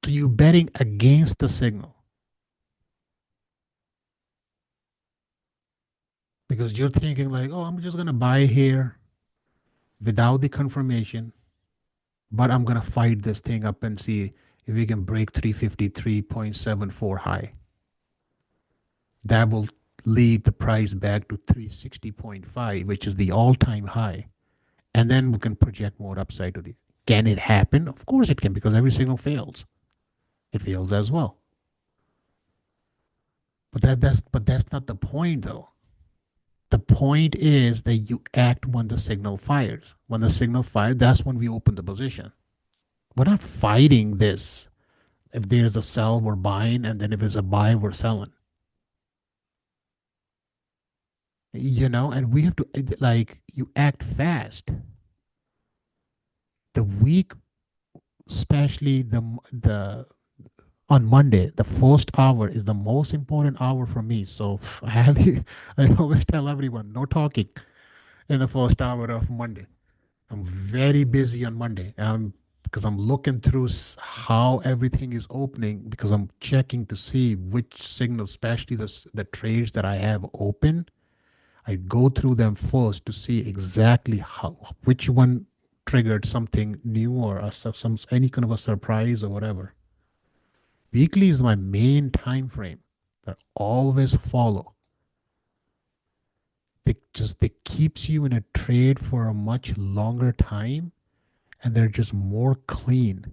So you're betting against the signal because you're thinking like, oh, I'm just going to buy here without the confirmation, but I'm going to fight this thing up and see if we can break 353.74 high. That will lead the price back to 360.5, which is the all-time high. And then we can project more upside to the. Can it happen? Of course it can, because every signal fails. It fails as well. But that's not the point though. The point is that you act when the signal fires. When the signal fires, that's when we open the position. We're not fighting this. If there's a sell, we're buying, and then if it's a buy, we're selling. And we have to like you act fast. The week, especially the on Monday, the first hour is the most important hour for me. So I always tell everyone, no talking in the first hour of Monday. I'm very busy on Monday because I'm looking through how everything is opening because I'm checking to see which signals, especially the trades that I have open. I go through them first to see exactly which one triggered something new or some any kind of a surprise or whatever. Weekly is my main time frame that I always follow. They keeps you in a trade for a much longer time, and they're just more clean.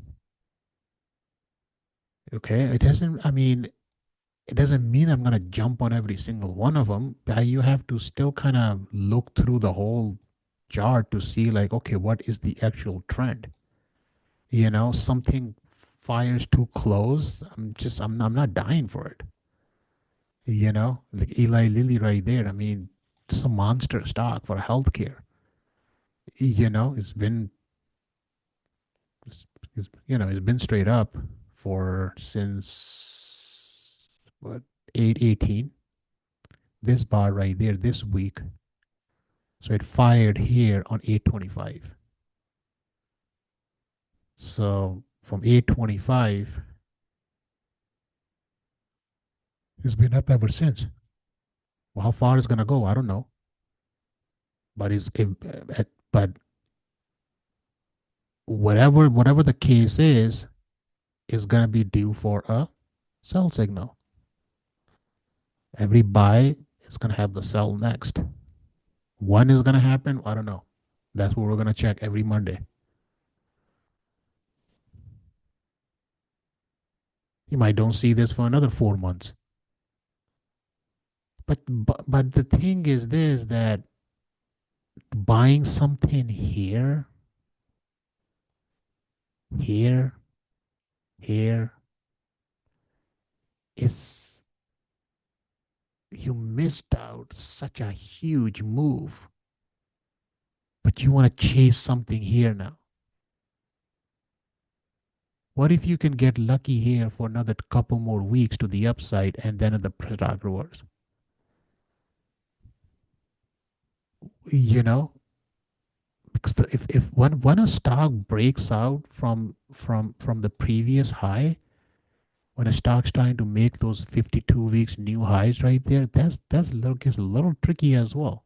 Okay, it doesn't mean I'm gonna jump on every single one of them. You have to still kind of look through the whole chart to see like, okay, what is the actual trend? Something fires too close. I'm not dying for it. Like Eli Lilly right there. I mean, it's a monster stock for healthcare. It's been, it's been straight up for since what 818. This bar right there this week. So it fired here on 825. So from 825, it's been up ever since. Well, how far it's gonna go, I don't know. But but whatever the case is gonna be due for a sell signal. Every buy is gonna have the sell next. When is gonna happen? I don't know. That's what we're gonna check every Monday. You might don't see this for another 4 months. But the thing is this that buying something here, here, here is you missed out such a huge move. But you want to chase something here now. What if you can get lucky here for another couple more weeks to the upside and then the stock reverse? You know, because if when a stock breaks out from the previous high, when a stock's trying to make those 52 weeks new highs right there, that's gets a little tricky as well.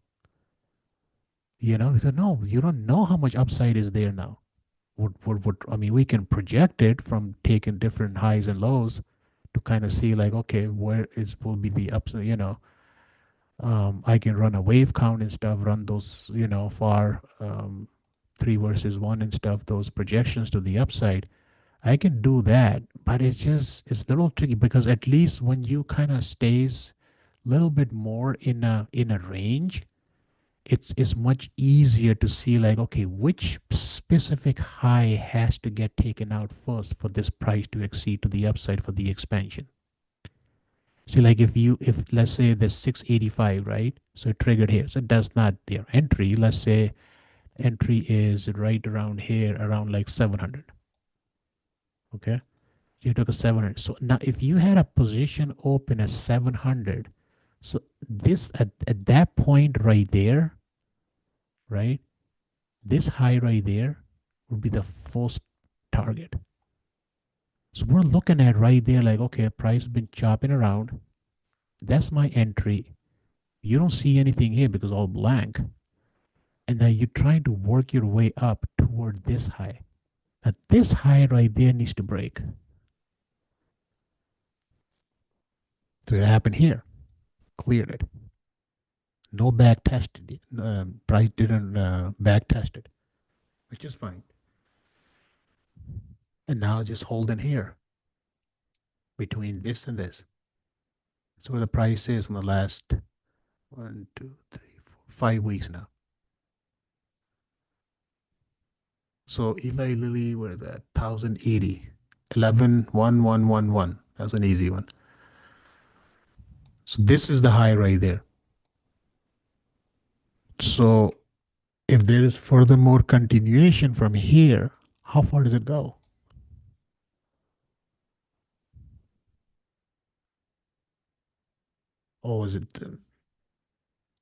Because no, you don't know how much upside is there now. I mean, we can project it from taking different highs and lows to kind of see like, okay, where is will be the upside, I can run a wave count and stuff, run those, far 3 versus 1 and stuff, those projections to the upside. I can do that, but it's a little tricky because at least when you kind of stays a little bit more in a range, it's much easier to see like, okay, which specific high has to get taken out first for this price to exceed to the upside for the expansion. See, like if let's say there's 685, right? So it triggered here. So that's not their entry. Let's say entry is right around here, around like 700. Okay. So you took a 700. So now if you had a position open at 700, so this at that point right there, right? This high right there would be the first target. So we're looking at right there, like, okay, price has been chopping around. That's my entry. You don't see anything here because all blank. And then you're trying to work your way up toward this high. Now this high right there needs to break. So it happened here. Cleared it. No back tested. Price didn't back test it, which is fine. And now just holding here between this and this. So where the price is in the last 1, 2, 3, 4, 5 weeks now. So Eli Lilly, what is that? 1080. 111111. That's an easy one. So this is the high right there. So if there is furthermore continuation from here, how far does it go? Oh, is it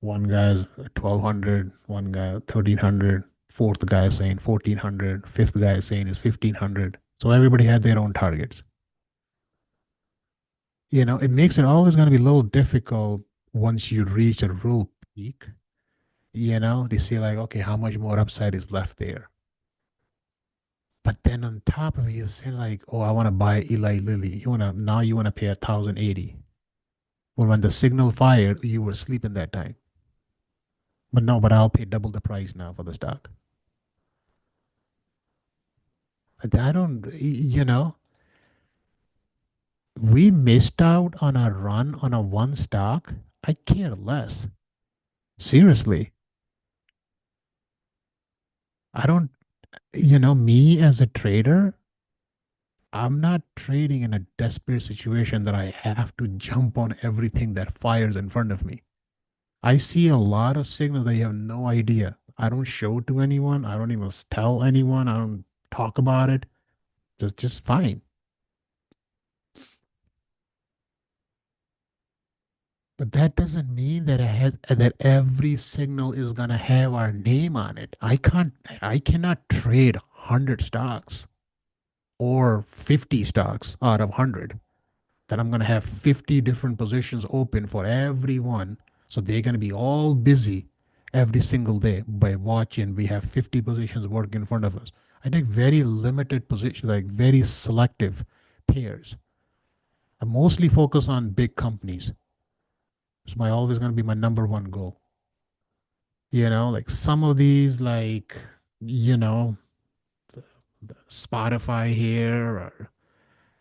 one guy's 1200, one guy 1300, fourth guy is saying 1400, fifth guy is saying is 1500. So everybody had their own targets. It makes it always going to be a little difficult once you reach a real peak. They say like, okay, how much more upside is left there? But then on top of it, you say like, oh, I want to buy Eli Lilly. You want to pay 1080. Well, when the signal fired, you were asleep in that time. But no, but I'll pay double the price now for the stock. I don't, we missed out on a run on a one stock. I care less. Seriously. I don't, me as a trader, I'm not trading in a desperate situation that I have to jump on everything that fires in front of me. I see a lot of signals that you have no idea. I don't show to anyone. I don't even tell anyone. I don't talk about it. Just fine. But that doesn't mean that that every signal is gonna have our name on it. I cannot trade 100 stocks or 50 stocks out of 100. That I'm gonna have 50 different positions open for everyone. So they're gonna be all busy every single day by watching. We have 50 positions working in front of us. I take very limited positions, like very selective pairs. I mostly focus on big companies. It's my always gonna be my number one goal. Like some of these, like, you know, the Spotify here, or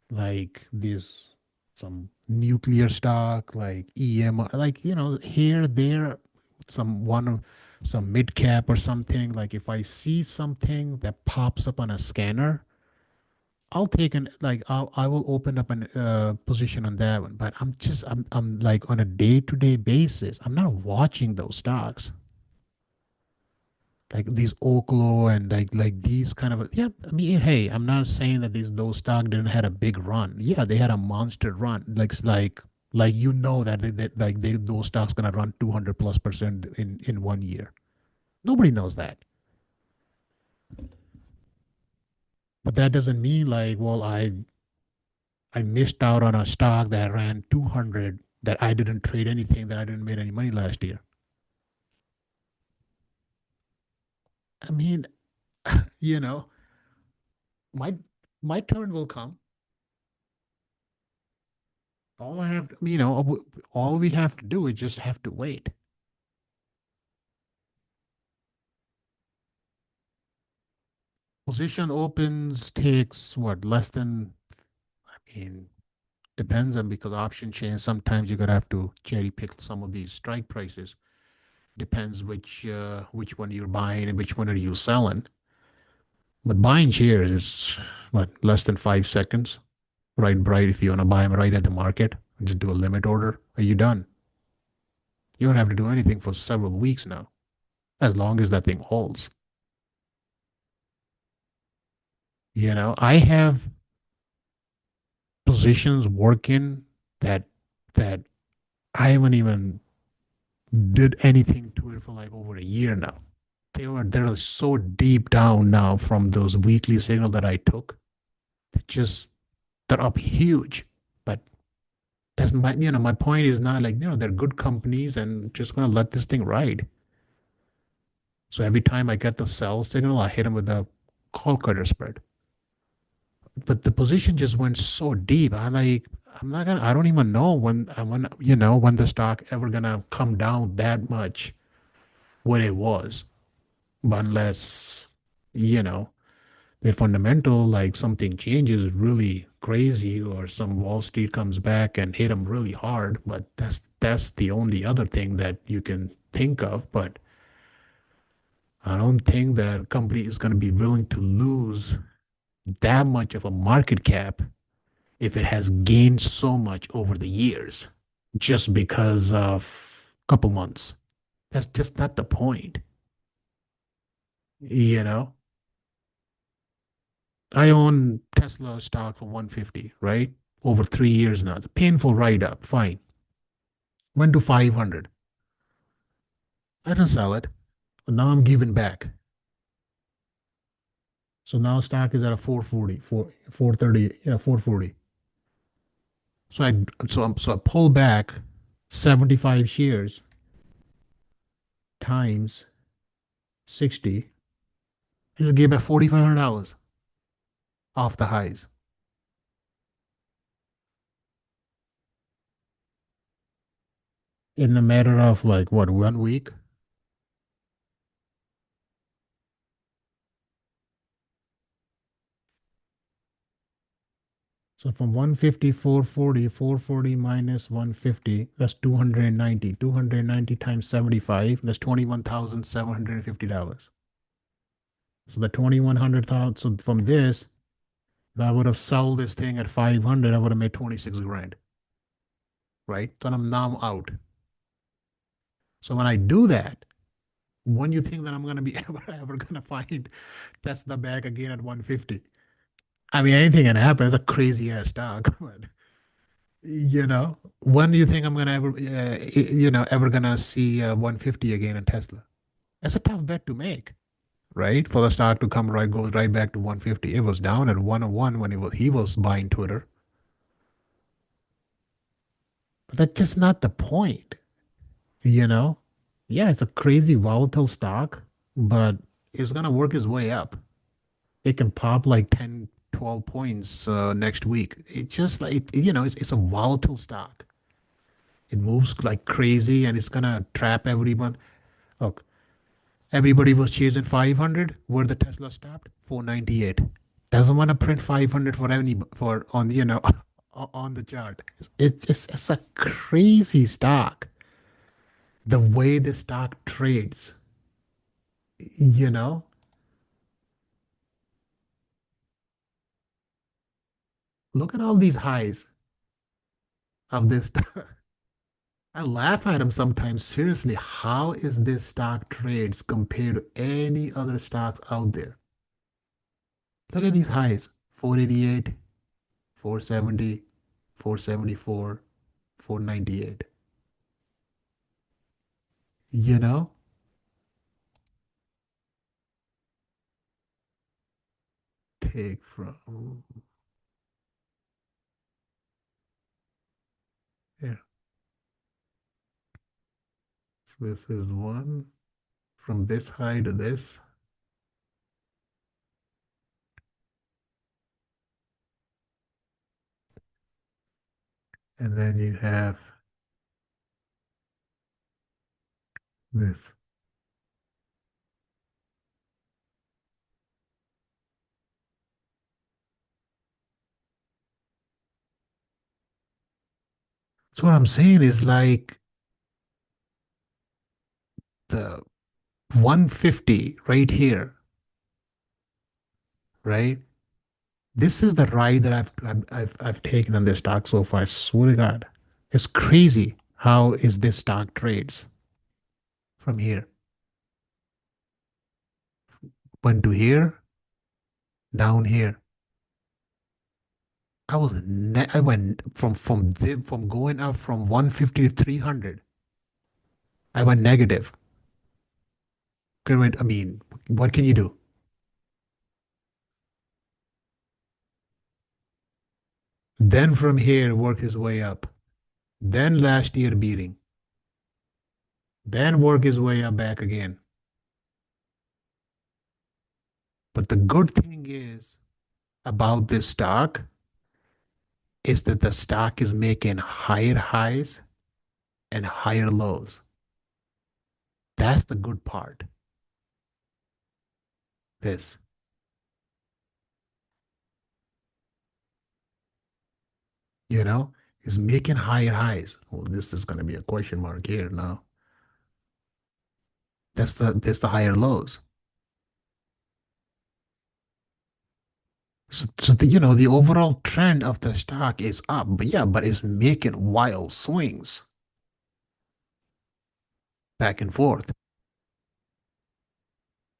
like this, some nuclear stock, like EM, like, here, there, some mid cap or something. Like if I see something that pops up on a scanner, I will open up an position on that one. But I'm like on a day to day basis, I'm not watching those stocks. Like these Oklo and like these kind of, yeah. I mean, hey, I'm not saying that those stock didn't had a big run. Yeah, they had a monster run. Like those stocks gonna run 200+% in 1 year. Nobody knows that. But that doesn't mean like, well, I missed out on a stock that ran 200, that I didn't trade anything, that I didn't make any money last year. I mean, you know, my my turn will come. All I have, all we have to do is just have to wait. Position opens takes what, less than, I mean, depends on, because option chains, sometimes you're gonna have to cherry pick some of these strike prices. Depends which one you're buying and which one are you selling. But buying shares is what, less than 5 seconds. Right, bright. If you want to buy them right at the market, just do a limit order. Are you done? You don't have to do anything for several weeks now, as long as that thing holds. I have positions working that that I haven't even did anything to it for like over a year now. They're so deep down now from those weekly signal that I took. Just They're up huge. But that's my point is not like, they're good companies and just gonna let this thing ride. So every time I get the sell signal, I hit them with a call cutter spread. But the position just went so deep. I don't even know when the stock ever gonna come down that much what it was. But unless, you know, the fundamental, like something changes really crazy or some Wall Street comes back and hit them really hard. But that's the only other thing that you can think of. But I don't think that company is going to be willing to lose that much of a market cap if it has gained so much over the years just because of a couple months. That's just not the point. You know, I own Tesla stock for 150, right? Over 3 years now. It's a painful ride up. Fine. Went to 500. I didn't sell it. But now I'm giving back. So now stock is at a 440, 430, yeah, 440. So I pull back 75 shares times 60. I just gave back $4,500 off the highs in a matter of like what, 1 week. So from 150, 440, 440 minus 150, that's 290. 290 times 75, that's $21,750. So the 2100,000. So from this, if I would have sold this thing at 500, I would have made 26 grand, right? So I'm now out. So when I do that, when you think that I'm gonna be ever gonna find Tesla back again at 150? I mean, anything can happen. It's a crazy ass stock, but when do you think I'm gonna ever gonna see 150 again in Tesla? That's a tough bet to make, right? For the stock to come right, goes right back to 150. It was down at 101 when he was buying Twitter, but that's just not the point, you know? Yeah, it's a crazy volatile stock, but it's gonna work its way up. It can pop like 10, 12 points next week. It's just like, it's a volatile stock. It moves like crazy and it's gonna trap everyone. Look, everybody was chasing 500 where the Tesla stopped, 498. Doesn't want to print 500 for any for on on the chart. It's a crazy stock. The way the stock trades, you know, look at all these highs of this. I laugh at them sometimes. Seriously, how is this stock trades compared to any other stocks out there? Look at these highs: 488, 470, 474, 498. You know, take from here. So this is one from this high to this, and then you have this. So what I'm saying is like the 150 right here, right? This is the ride that I've taken on this stock so far. I swear to God, it's crazy. How is this stock trades from here? Went to here, down here. I went from going up from 150 to 300. I went negative. I mean, what can you do? Then from here, work his way up. Then last year beating. Then work his way up back again. But the good thing is about this stock is that the stock is making higher highs and higher lows. That's the good part. This, you know, is making higher highs. Well, this is going to be a question mark here now. That's the higher lows. So the overall trend of the stock is up, but yeah, but it's making wild swings back and forth.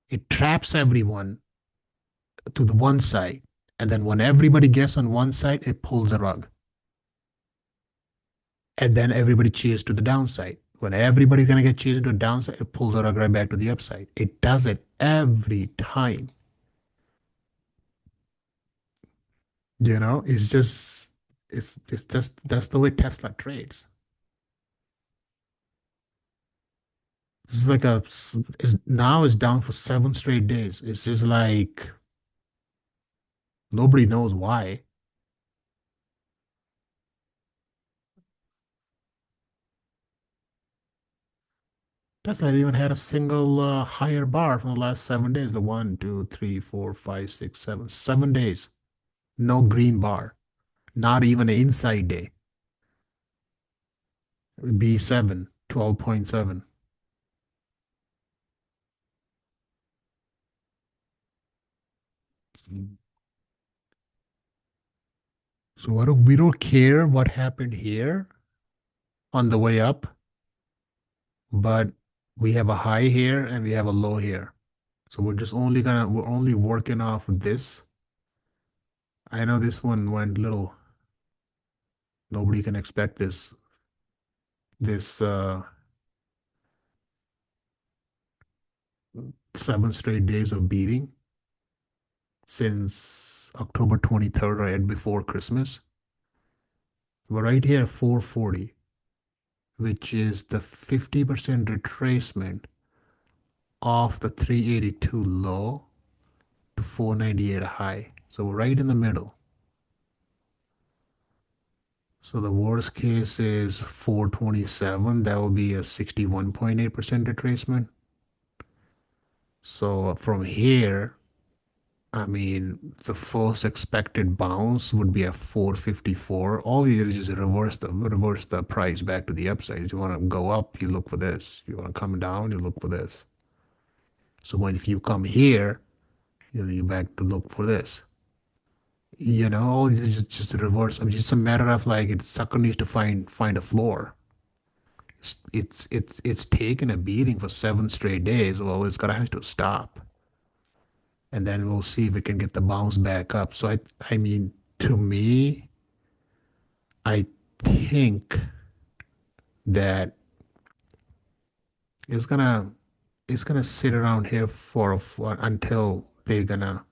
It traps everyone to the one side, and then when everybody gets on one side, it pulls the rug, and then everybody cheers to the downside. When everybody's gonna get cheered to the downside, it pulls the rug right back to the upside. It does it every time. It's just it's just that's the way Tesla trades. This is like now it's down for 7 straight days. It's just like nobody knows why. Tesla even had a single higher bar from the last 7 days. The 7 days. No green bar. Not even an inside day. B7, 12.7. So we don't care what happened here on the way up, but we have a high here and we have a low here. So we're only working off this. I know this one went little. Nobody can expect this 7 straight days of beating since October 23rd, right before Christmas. We're right here at 440, which is the 50% retracement off the 382 low to 498 high. So we're right in the middle. So the worst case is 427. That will be a 61.8% retracement. So from here, I mean, the first expected bounce would be at 454. All you do is just reverse the price back to the upside. If you want to go up, you look for this. If you want to come down, you look for this. So if you come here, you back to look for this. All you just reverse. I mean, just a matter of like it's sucker needs to find a floor. It's taken a beating for 7 straight days. Well, it's gotta have to stop, and then we'll see if we can get the bounce back up. So I mean, to me, I think that it's gonna it's gonna sit around here for until they're gonna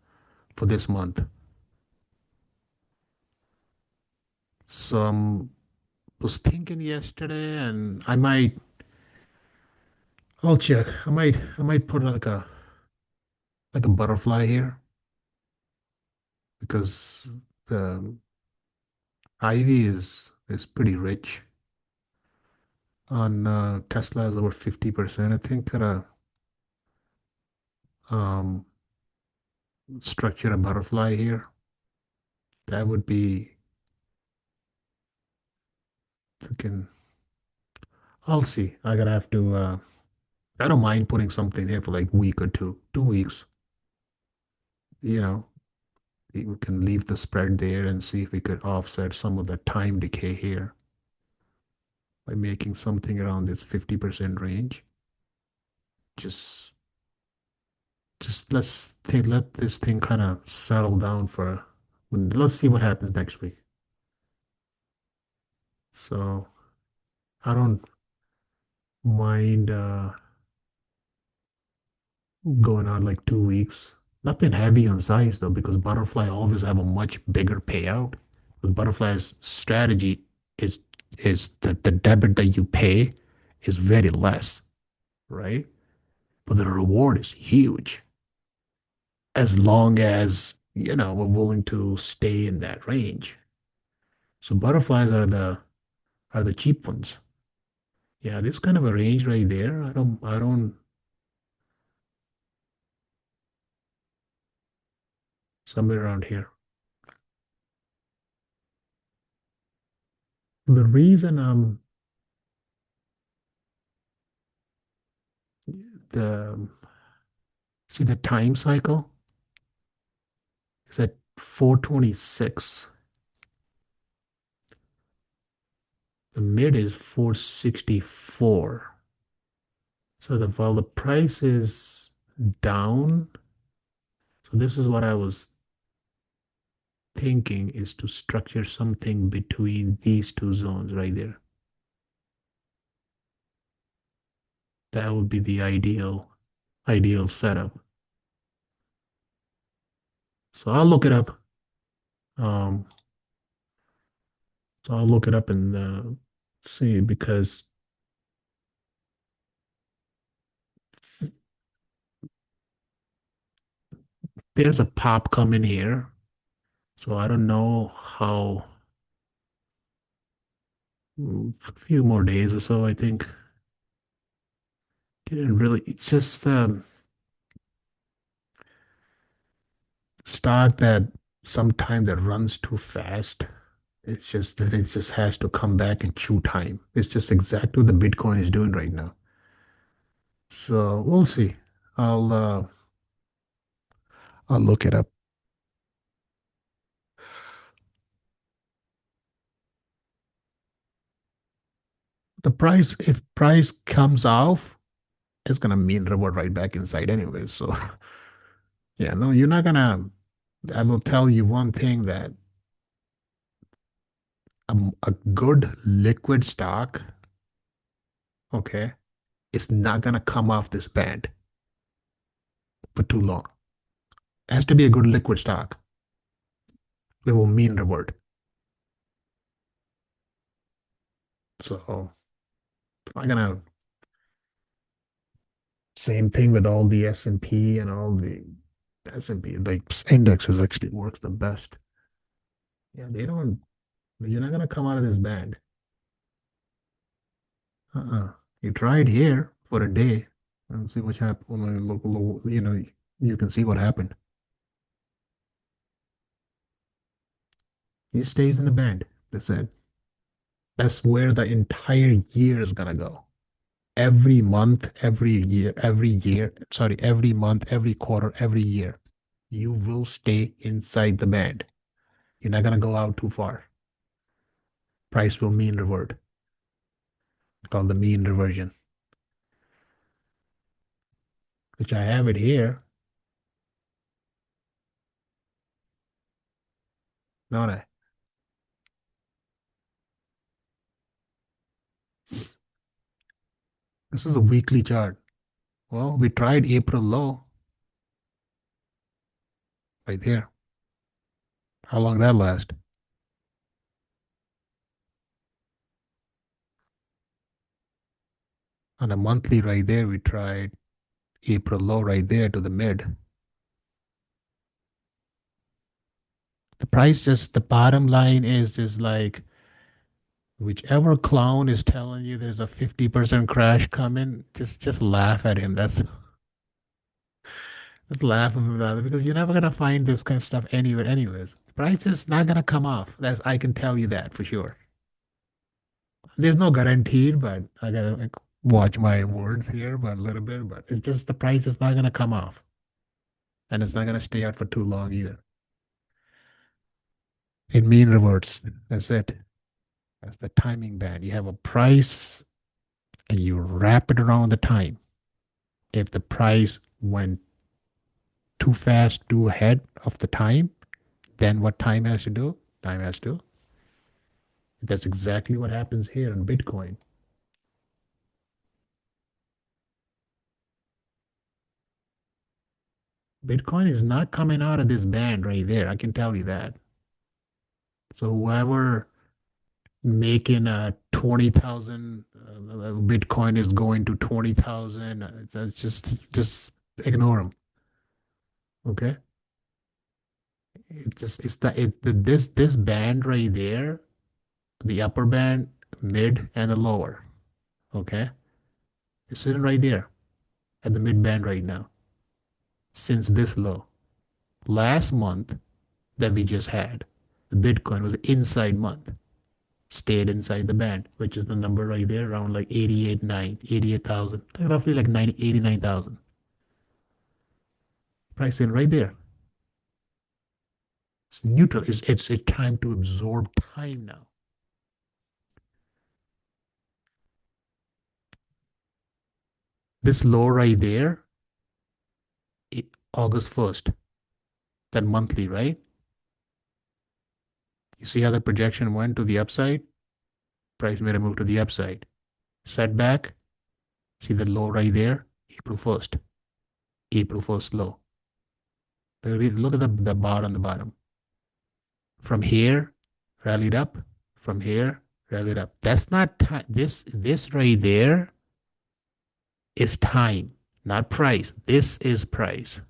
for this month. So was thinking yesterday, and I'll check. I might put like a butterfly here because the ivy is pretty rich on Tesla is over 50%. I think that um structure a butterfly here. That would be freaking. I'll see. I gotta have to. I don't mind putting something here for like week or two, 2 weeks. You know, we can leave the spread there and see if we could offset some of the time decay here by making something around this 50% range. Just just let this thing kind of settle down for let's see what happens next week. So I don't mind going on like 2 weeks. Nothing heavy on size though, because butterfly always have a much bigger payout. With Butterfly's strategy is that the debit that you pay is very less, right? But the reward is huge as long as, we're willing to stay in that range. So butterflies are the cheap ones. Yeah, this kind of a range right there. I don't somewhere around here. The reason the see the time cycle is at 426. The mid is 464. So while the price is down, so this is what I was thinking is to structure something between these two zones right there. That would be the ideal setup. So I'll look it up. Um, so I'll look it up and see because there's a pop coming here. So I don't know how a few more days or so, I think. Didn't really, it's just stock that sometimes that runs too fast. It's just that it just has to come back and chew time. It's just exactly what the Bitcoin is doing right now. So we'll see. I'll uh I'll look it up. The price, if price comes off, it's gonna mean reward right back inside anyway. So yeah, no, you're not gonna. I will tell you one thing that a good liquid stock, okay, is not gonna come off this band for too long. It has to be a good liquid stock. It will mean reward. So I'm gonna same thing with all the S&P and all the S&P like indexes actually works the best. Yeah, they don't. You're not gonna come out of this band. Uh-uh. You try it here for a day and see what happened. You can see what happened. He stays in the band. That's it. That's where the entire year is gonna go. Every month, every month, every quarter, every year, you will stay inside the band. You're not gonna go out too far. Price will mean revert, called the mean reversion, which I have it here. No, no. This is a weekly chart. Well, we tried April low right there. How long that last? On a monthly right there, we tried April low right there to the mid. The price just the bottom line is like whichever clown is telling you there's a 50% crash coming, just laugh at him. That's just laugh at him because you're never gonna find this kind of stuff anywhere anyways. The price is not gonna come off. That's I can tell you that for sure. There's no guaranteed, but I gotta like, watch my words here, but a little bit. But it's just the price is not gonna come off, and it's not gonna stay out for too long either. It mean reverts. That's it. That's the timing band. You have a price and you wrap it around the time. If the price went too fast, too ahead of the time, then what time has to do? Time has to. That's exactly what happens here in Bitcoin. Bitcoin is not coming out of this band right there. I can tell you that. So whoever making a 20,000 Bitcoin is going to 20,000. That's just ignore them. Okay. It's this band right there, the upper band, mid, and the lower. Okay. It's sitting right there at the mid band right now since this low. Last month that we just had, the Bitcoin was inside month, stayed inside the band, which is the number right there, around like 88,000, roughly like 89,000. Price in right there. It's neutral. It's a time to absorb time now. This low right there, August 1st, that monthly, right? You see how the projection went to the upside? Price made a move to the upside. Setback, see the low right there? April 1st. April 1st low. Look at the bar on the bottom. From here, rallied up. From here, rallied up. That's not time. This right there is time, not price. This is price.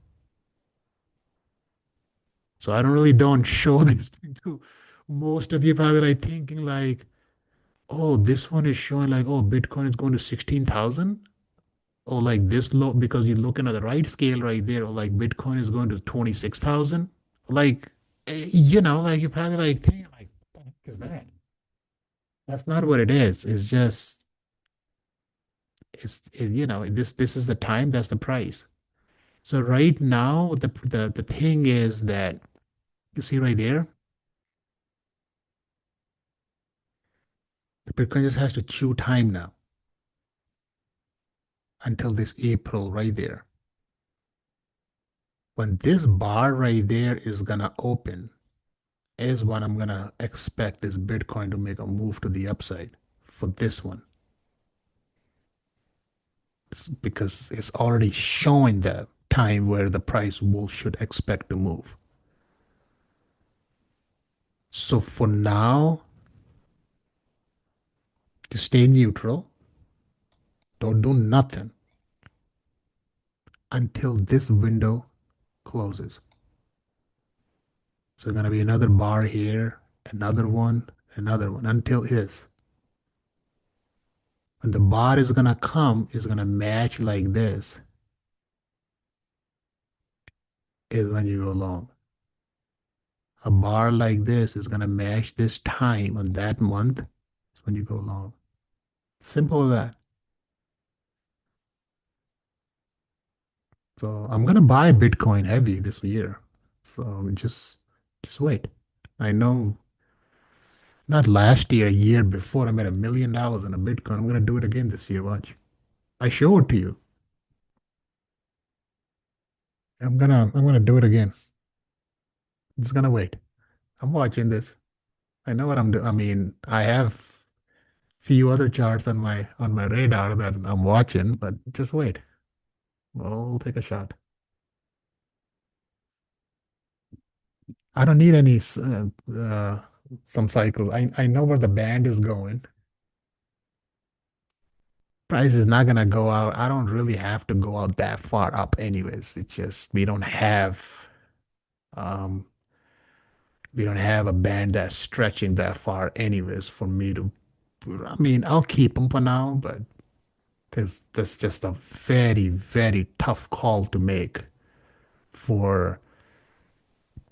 So I don't really don't show this thing to most of you probably like thinking like, oh, this one is showing like, oh, Bitcoin is going to 16,000. Or like this low because you're looking at the right scale right there, or like Bitcoin is going to 26,000. Like, like you're probably like thinking like, what the heck is that? That's not what it is. It's just this is the time, that's the price. So right now the thing is that you see right there, the Bitcoin just has to chew time now until this April right there. When this bar right there is gonna open, is when I'm gonna expect this Bitcoin to make a move to the upside for this one. Because it's already showing the time where the price will should expect to move. So for now, just stay neutral. Don't do nothing until this window closes. So gonna be another bar here, another one until is. When the bar is gonna come, is gonna match like this, is when you go long. A bar like this is gonna match this time on that month, is when you go long. Simple as that. So I'm gonna buy Bitcoin heavy this year. So just wait. I know not last year, a year before I made $1 million in a Bitcoin. I'm gonna do it again this year. Watch. I show it to you. I'm gonna do it again. Just gonna wait. I'm watching this. I know what I'm doing. I mean, I have few other charts on my radar that I'm watching, but just wait. We'll take a shot. I don't need any some cycles. I know where the band is going. Price is not gonna go out. I don't really have to go out that far up anyways. It's just um we don't have a band that's stretching that far anyways for me to I mean, I'll keep them for now, but there's just a very, very tough call to make for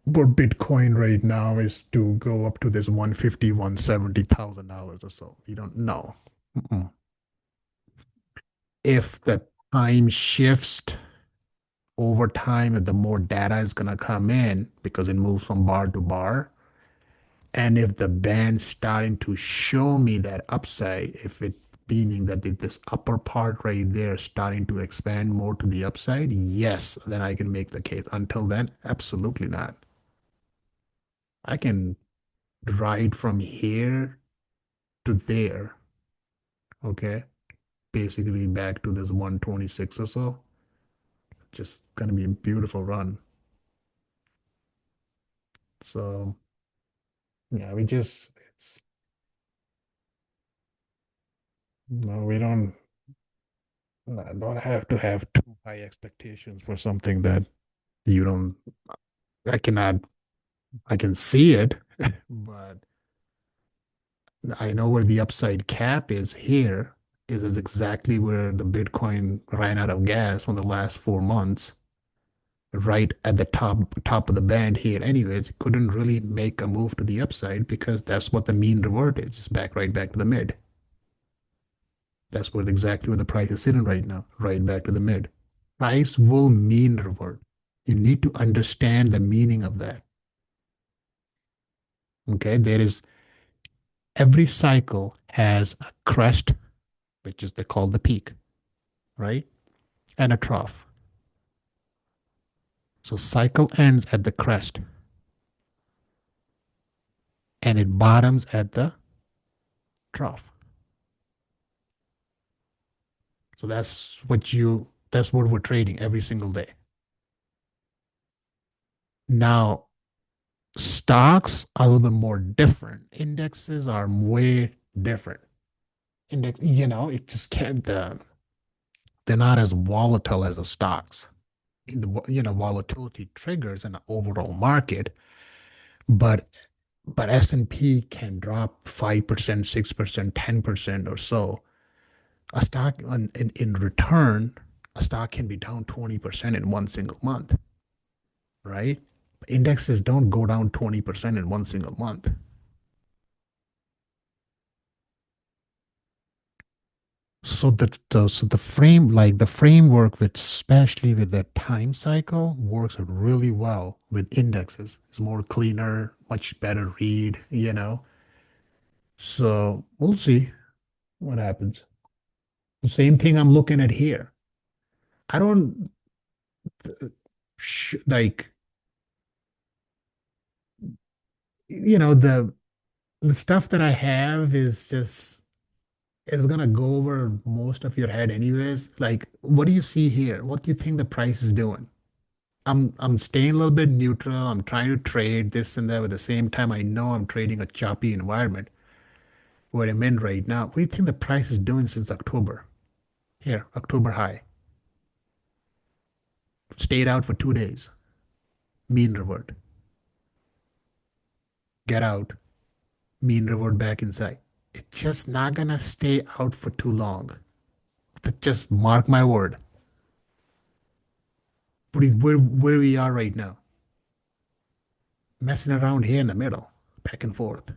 Bitcoin right now is to go up to this 150, $170,000 or so. You don't know. Mm-mm. If the time shifts over time, the more data is going to come in because it moves from bar to bar. And if the band's starting to show me that upside, if it meaning that this upper part right there starting to expand more to the upside, yes, then I can make the case. Until then, absolutely not. I can ride from here to there, okay? Basically back to this 126 or so. Just gonna be a beautiful run. So Yeah, we just it's no, we don't have to have too high expectations for something that you don't. I cannot. I can see it, but I know where the upside cap is here. Is exactly where the Bitcoin ran out of gas in the last 4 months, right at the top of the band here. Anyways, it couldn't really make a move to the upside because that's what the mean revert is. It's back right back to the mid. That's where exactly where the price is sitting right now, right back to the mid. Price will mean revert. You need to understand the meaning of that. Okay, there is every cycle has a crest, which is they call the peak, right? And a trough. So cycle ends at the crest and it bottoms at the trough. So that's what we're trading every single day. Now, stocks are a little bit more different. Indexes are way different. It just can't, they're not as volatile as the stocks. Volatility triggers an overall market, but S&P can drop 5%, 6%, 10% or so. A stock in return, a stock can be down 20% in one single month, right? Indexes don't go down 20% in one single month. So the framework with especially with the time cycle works really well with indexes. It's more cleaner, much better read. So we'll see what happens. The same thing I'm looking at here. I don't like the stuff that I have is just it's gonna go over most of your head anyways. Like, what do you see here? What do you think the price is doing? I'm staying a little bit neutral. I'm trying to trade this and that, but at the same time, I know I'm trading a choppy environment where I'm in right now. What do you think the price is doing since October? Here, October high. Stayed out for 2 days. Mean revert. Get out. Mean revert back inside. It's just not gonna stay out for too long. Just mark my word. Where we are right now, messing around here in the middle, back and forth.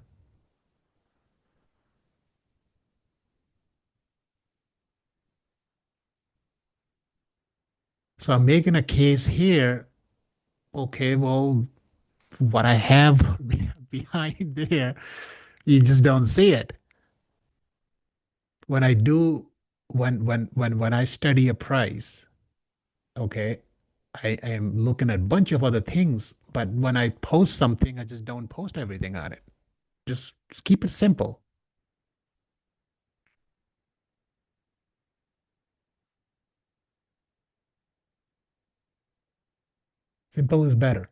So I'm making a case here. Okay, well, what I have behind there, you just don't see it. When I do, when I study a price, okay, I am looking at a bunch of other things, but when I post something, I just don't post everything on it. Just keep it simple. Simple is better.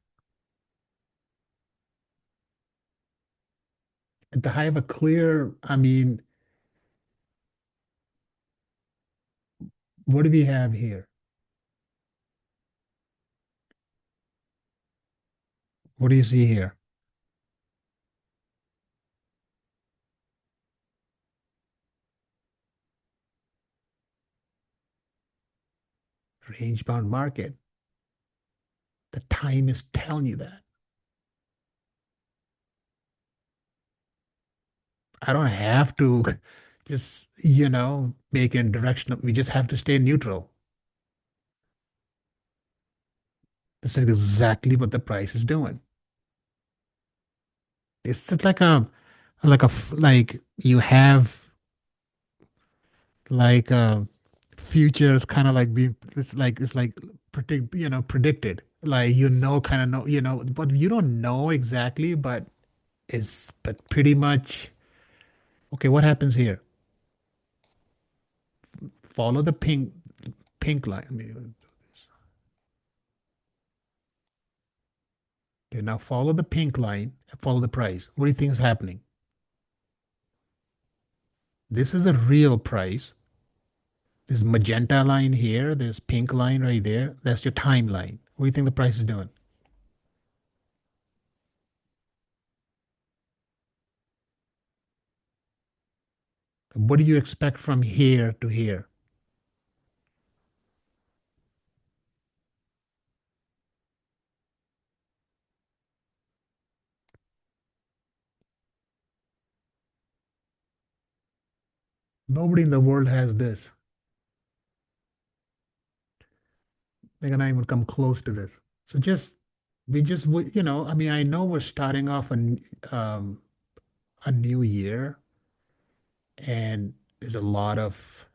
And to have a clear, I mean, what do we have here? What do you see here? Range bound market. The time is telling you that. I don't have to just, make it directional. We just have to stay neutral. This is exactly what the price is doing. It's just like you have like futures kind of like being it's like predicted. Like kind of but you don't know exactly, but pretty much okay, what happens here? Follow the pink line. I mean, Okay, now follow the pink line and follow the price. What do you think is happening? This is the real price. This magenta line here, this pink line right there, that's your timeline. What do you think the price is doing? What do you expect from here to here? Nobody in the world has this. They cannot even come close to this. So I mean, I know we're starting off a new year and there's a lot of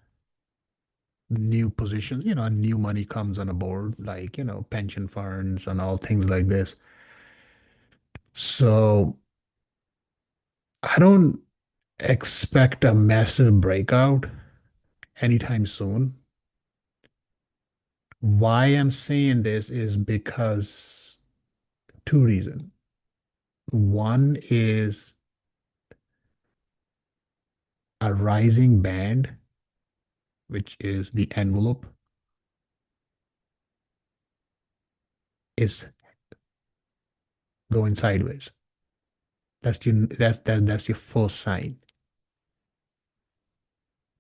new positions, new money comes on a board, like, pension funds and all things like this. So I don't expect a massive breakout anytime soon. Why I'm saying this is because two reasons. One is a rising band, which is the envelope, is going sideways. That's your first sign.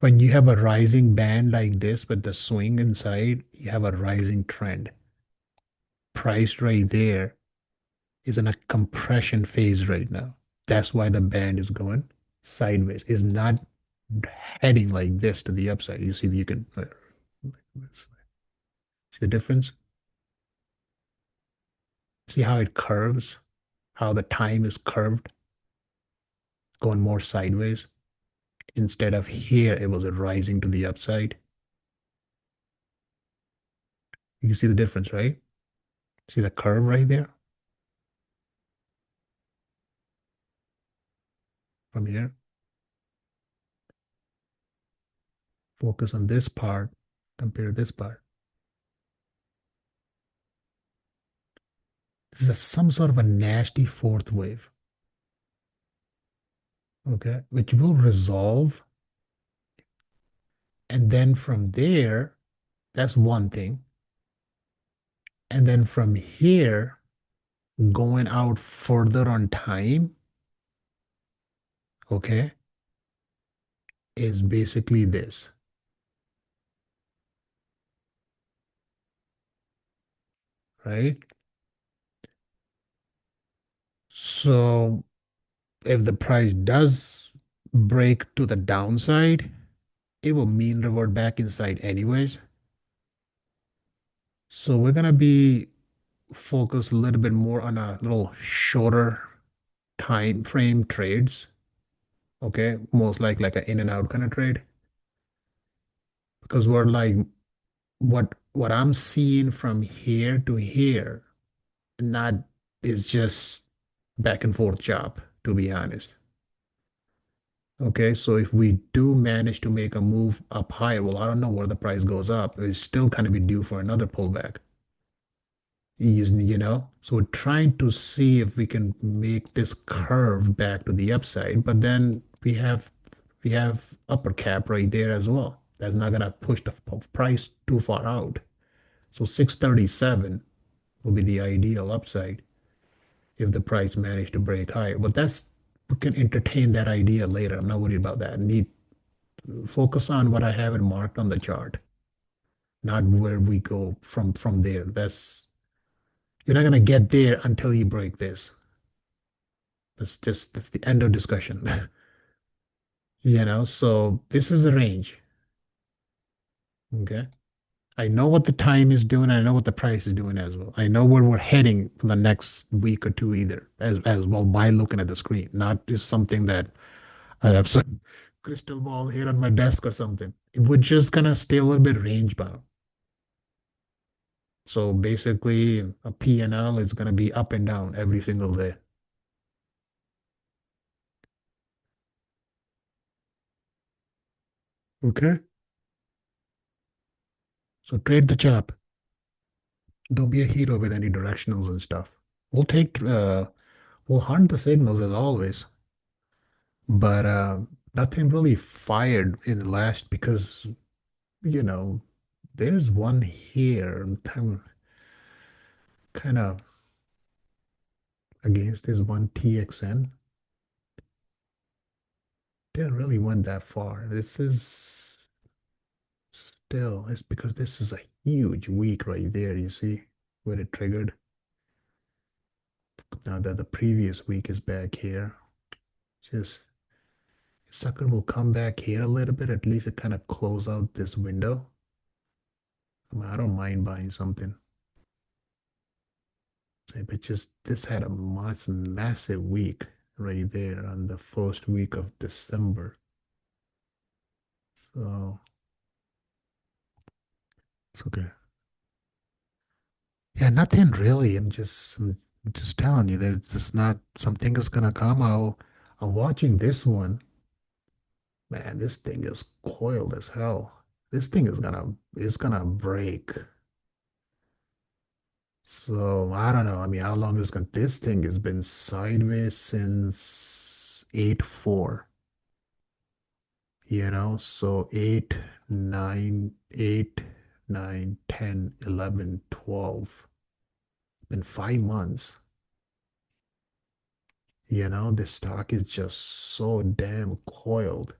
When you have a rising band like this with the swing inside, you have a rising trend. Price right there is in a compression phase right now. That's why the band is going sideways. It's not heading like this to the upside. You see, you can see the difference. See how it curves, how the time is curved, going more sideways. Instead of here, it was rising to the upside. You can see the difference, right? See the curve right there from here. Focus on this part, compare this part. This is some sort of a nasty fourth wave, okay, which will resolve. And then from there, that's one thing. And then from here, going out further on time, okay, is basically this, right? So if the price does break to the downside, it will mean revert back inside anyways. So we're gonna be focused a little bit more on a little shorter time frame trades. Okay, most like an in and out kind of trade. Because we're like what I'm seeing from here to here, not is just back and forth job, to be honest. Okay, so if we do manage to make a move up higher, well, I don't know where the price goes up. It's still kind of be due for another pullback. So we're trying to see if we can make this curve back to the upside, but then we have upper cap right there as well. That's not gonna push the price too far out. So 637 will be the ideal upside if the price managed to break higher. But we can entertain that idea later. I'm not worried about that. Need focus on what I have it marked on the chart, not where we go from there. That's You're not gonna get there until you break this. That's the end of discussion. So this is the range. Okay. I know what the time is doing. I know what the price is doing as well. I know where we're heading for the next week or two either, as well by looking at the screen, not just something that I have some crystal ball here on my desk or something. We're just gonna stay a little bit range bound. So basically a P&L is gonna be up and down every single day. Okay. So trade the chop. Don't be a hero with any directionals and stuff. We'll take we'll hunt the signals as always, but nothing really fired in the last because you know there's one here. I'm kind of against this one TXN. Didn't really went that far. This is still, it's because this is a huge week right there, you see, where it triggered. Now that the previous week is back here, just sucker will come back here a little bit. At least it kind of close out this window. I mean, I don't mind buying something. But just this had a massive week right there on the first week of December. So it's okay. Yeah, nothing really. I'm just telling you that it's just not something is gonna come. I'm watching this one. Man, this thing is coiled as hell. This thing is gonna break. So I don't know. I mean, how long is gonna this thing has been sideways since 8-4, So 8, 9, 10, 11, 12. Been 5 months. This stock is just so damn coiled.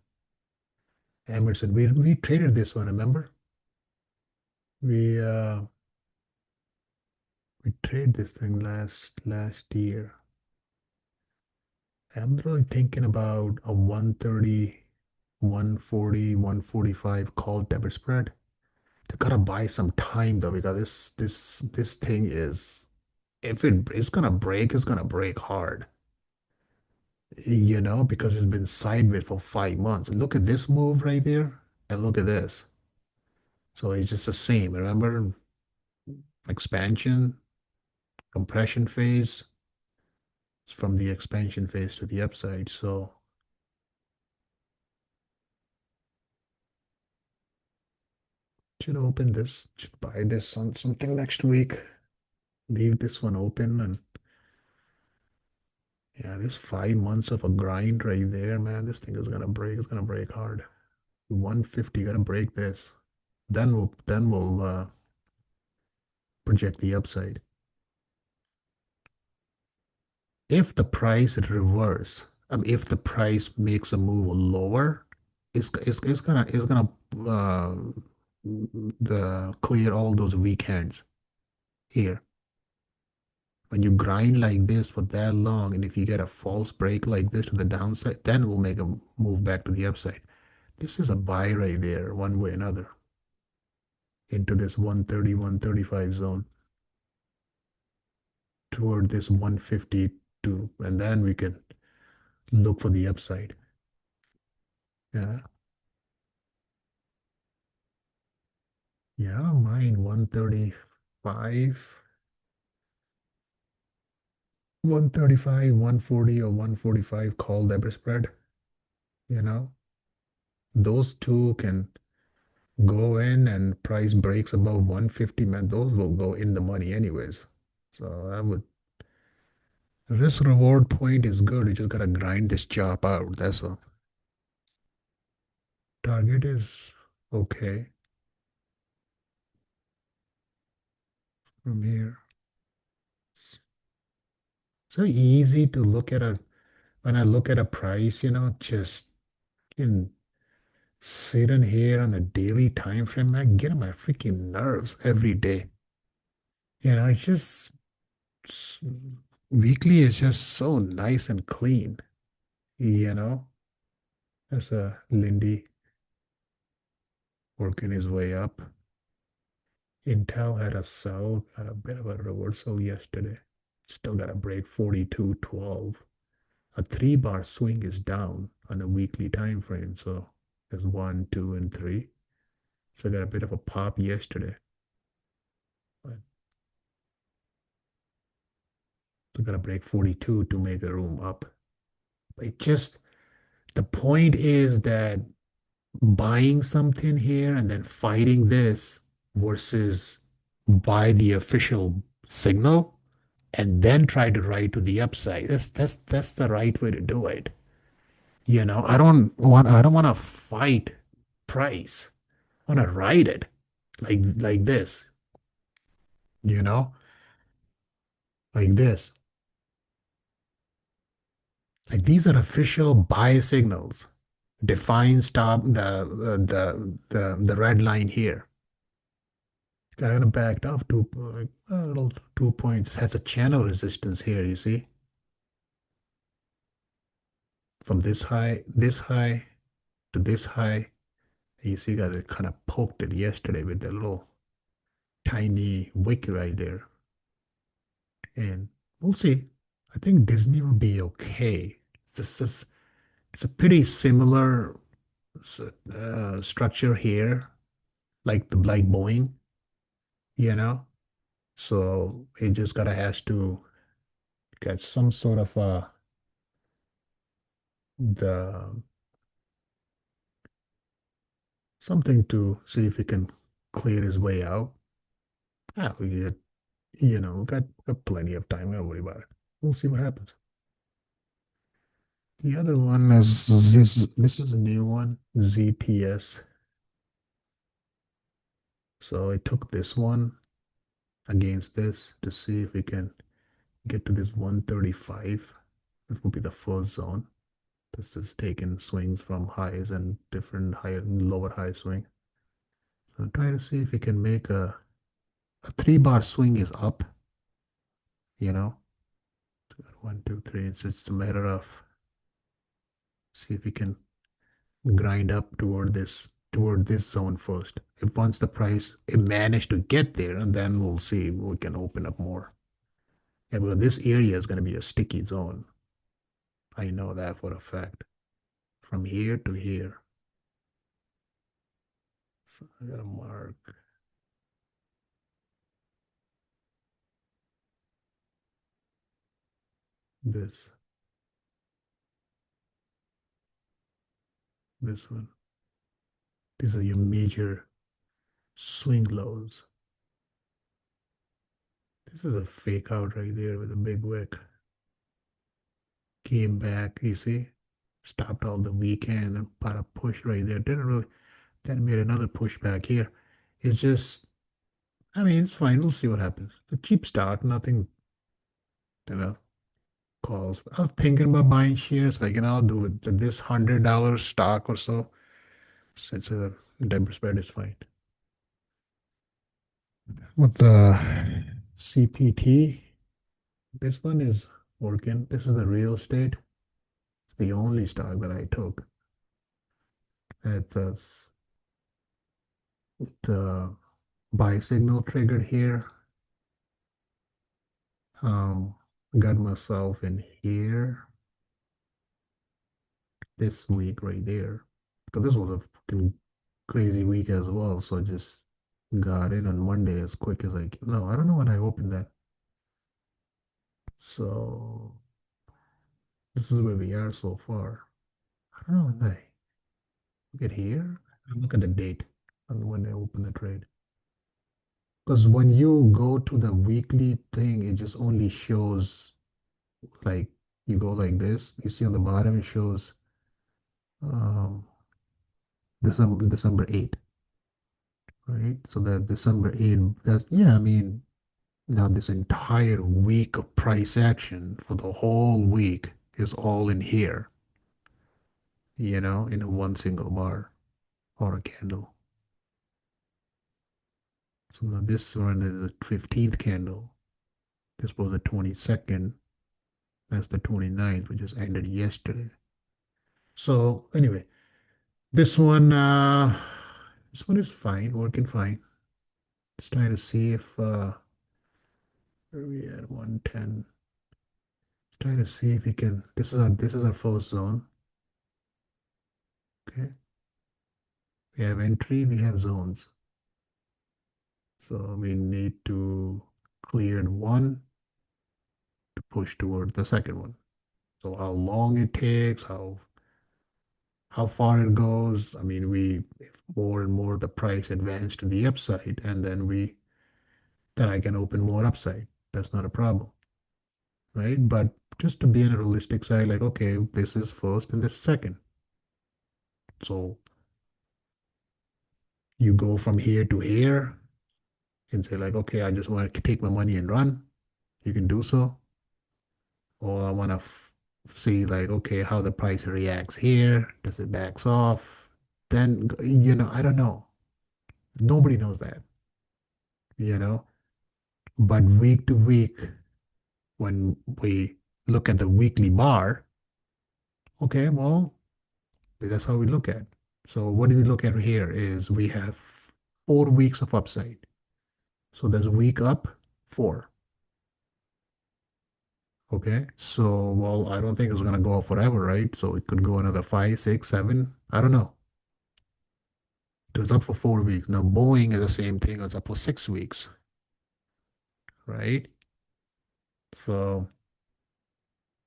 Emerson, we traded this one, remember? We traded this thing last year. I'm really thinking about a 130, 140, 145 call debit spread. They gotta buy some time though, because this thing is, if it's gonna break hard. Because it's been sideways for 5 months. Look at this move right there, and look at this. So it's just the same. Remember, expansion, compression phase. It's from the expansion phase to the upside. So should open this, should buy this on something next week. Leave this one open, and yeah, this 5 months of a grind right there, man. This thing is gonna break. It's gonna break hard. 150, gotta break this. Then we'll project the upside. If the price reverse, if the price makes a move lower, it's gonna uh, clear all those weekends here. When you grind like this for that long, and if you get a false break like this to the downside, then we'll make a move back to the upside. This is a buy right there, one way or another, into this 130, 135 zone toward this 152, and then we can look for the upside. Yeah. Yeah, I don't mind 135, 135, 140 or 145 call debit spread. You know, those two can go in, and price breaks above 150, man, those will go in the money anyways. So I would, risk reward point is good. You just gotta grind this job out. That's all. Target is okay from here. So easy to look at when I look at a price, just in sit in here on a daily time frame, I get on my freaking nerves every day. It's just weekly is just so nice and clean. You know, that's a Lindy working his way up. Intel had a sell, had a bit of a reversal yesterday. Still got a break 42.12. A 3 bar swing is down on a weekly time frame. So there's 1, 2, and 3. So I got a bit of a pop yesterday. But still got to break 42 to make a room up. It just, the point is that buying something here and then fighting this versus buy the official signal, and then try to ride to the upside. That's the right way to do it. I don't want to fight price. I want to ride it like this, you know, like this. Like these are official buy signals. Define stop the red line here. Kind of backed off a little 2 points. Has a channel resistance here. You see, from this high to this high. You see, guys, it kind of poked it yesterday with the little tiny wick right there, and we'll see. I think Disney will be okay. It's a pretty similar structure here, like Boeing, you know. So it just gotta has to get some sort of the something to see if he can clear his way out. Ah, we get, got plenty of time. Don't worry about it. We'll see what happens. The other one is this is a new one, ZTS. So I took this one against this to see if we can get to this 135. This will be the first zone. This is taking swings from highs and different higher and lower high swing. So I'm trying to see if we can make a 3 bar swing is up, you know. 1, 2, 3. It's just a matter of see if we can grind up toward this zone first. If once the price it managed to get there, and then we'll see we can open up more. Yeah, but this area is going to be a sticky zone. I know that for a fact. From here to here. So I gotta mark this, this one. These are your major swing lows. This is a fake out right there with a big wick. Came back, you see, stopped all the weekend and put a push right there. Then made another push back here. It's just, I mean, it's fine. We'll see what happens. A cheap start, nothing, you know, calls. I was thinking about buying shares, like, I'll do it. This $100 stock or so. Since a debit spread is fine. With the CPT, this one is working. This is the real estate. It's the only stock that I took. It's the buy signal triggered here. Um, got myself in here this week right there because this was a fucking crazy week as well. So I just got in on Monday as quick as I can. No, I don't know when I opened that. So this is where we are so far. I don't know when I get here. Look at the date and when I open the trade. Because when you go to the weekly thing, it just only shows like you go like this. You see on the bottom it shows um, December 8th, right? So that December 8th, that yeah, I mean now this entire week of price action for the whole week is all in here, in a one single bar or a candle. So now this one is the 15th candle. This was the 22nd. That's the 29th, which just ended yesterday. So anyway, this one is fine, working fine. Just trying to see if where are we at 110. Trying to see if we can. This is our first zone. Okay, we have entry, we have zones. So we need to clear one to push toward the second one. So how long it takes, how far it goes. I mean, if more and more the price advance to the upside, and then I can open more upside. That's not a problem. right? But just to be on a realistic side, like, okay, this is first and this is second. So you go from here to here and say, like, okay, I just want to take my money and run. You can do so. Or I want to see, like, okay, how the price reacts here. Does it backs off? Then, I don't know. Nobody knows that, you know? But week to week, when we look at the weekly bar, okay, well, that's how we look at. So what do we look at here is we have 4 weeks of upside. So there's a week up, four. Okay. So, well, I don't think it's going to go up forever, right? So it could go another five, six, seven. I don't know. It was up for 4 weeks. Now, Boeing is the same thing. It's up for 6 weeks, right? So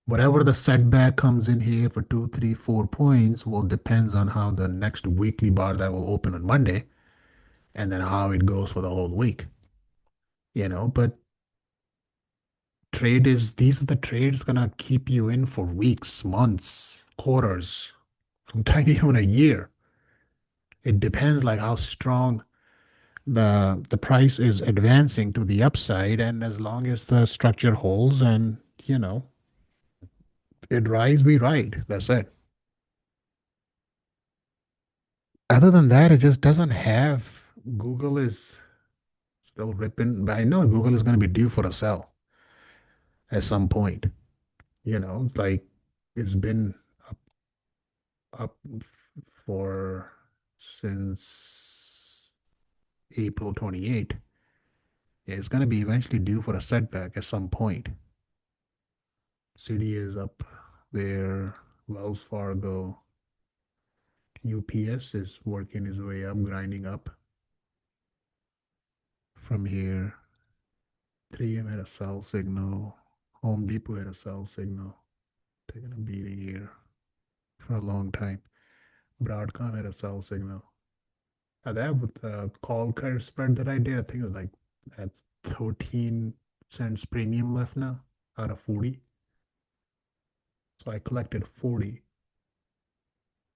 whatever the setback comes in here for two, three, 4 points will depends on how the next weekly bar that will open on Monday and then how it goes for the whole week, but these are the trades gonna keep you in for weeks, months, quarters, sometimes even a year. It depends like how strong the price is advancing to the upside, and as long as the structure holds and it rides, we ride. That's it. Other than that, it just doesn't have. Google is still ripping, but I know Google is going to be due for a sell at some point. Like it's been up for since April 28. Yeah, it's going to be eventually due for a setback at some point. City is up there. Wells Fargo, UPS is working his way up, grinding up from here. 3M had a sell signal. Home Depot had a sell signal. Taking a beating here for a long time. Broadcom had a sell signal. That with the call credit spread that I did, I think it was like at 13 cents premium left now out of 40. So I collected 40.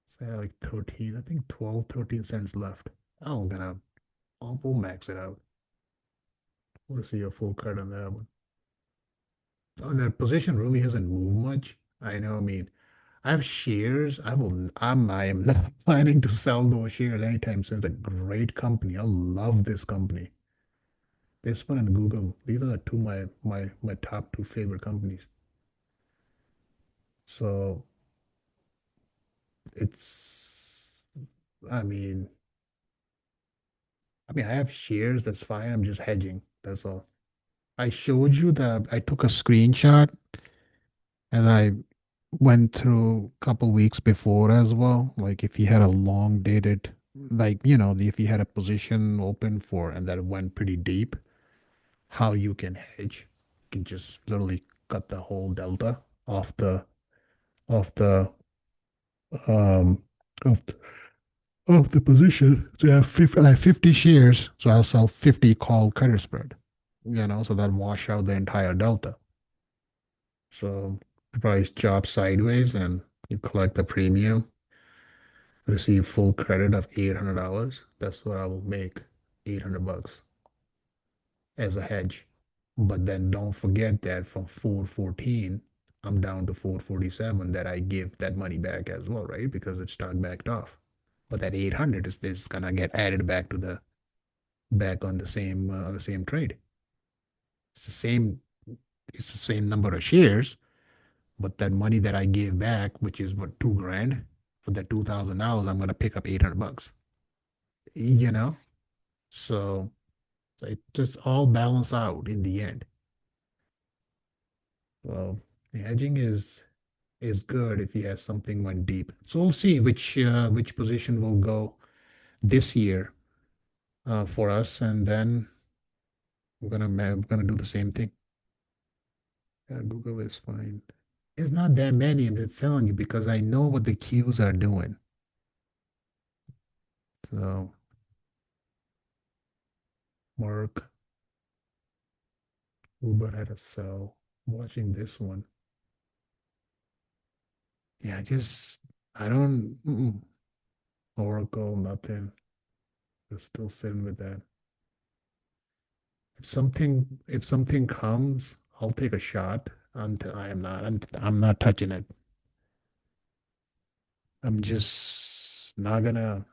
So I had like 13, I think 12, 13 cents left. I'm gonna, we'll max it out. We'll see a full credit on that one. Oh, that position really hasn't moved much. I know, I mean, I have shares. I am not planning to sell those shares anytime soon. It's a great company. I love this company. This one and Google. These are the two my top two favorite companies. So it's I mean I have shares, that's fine. I'm just hedging. That's all. I showed you that I took a screenshot and I went through a couple weeks before as well. Like if you had a long dated, like, if you had a position open for and that went pretty deep, how you can hedge. You can just literally cut the whole delta off the um of the position. So I have 50 shares, so I'll sell 50 call credit spread. So that wash out the entire delta. So the price drops sideways and you collect the premium, receive full credit of $800. That's what I will make, 800 bucks as a hedge. But then don't forget that from 414, I'm down to 447 that I give that money back as well, right? Because it started backed off. But that 800 is gonna get added back on the same trade. It's the same it's the same number of shares, but that money that I gave back, which is what, 2 grand, for that $2,000, I'm gonna pick up 800 bucks. You know, so it just all balance out in the end. So hedging is good if you have something went deep. So we'll see which position will go this year for us, and then we're gonna do the same thing. Google is fine. It's not that many. I'm just telling you because I know what the queues are doing. So Mark, Uber had a sell. watching this one. Yeah, just I don't Oracle, nothing. We're still sitting with that. If something comes, I'll take a shot. Until I'm not touching it. I'm just not gonna.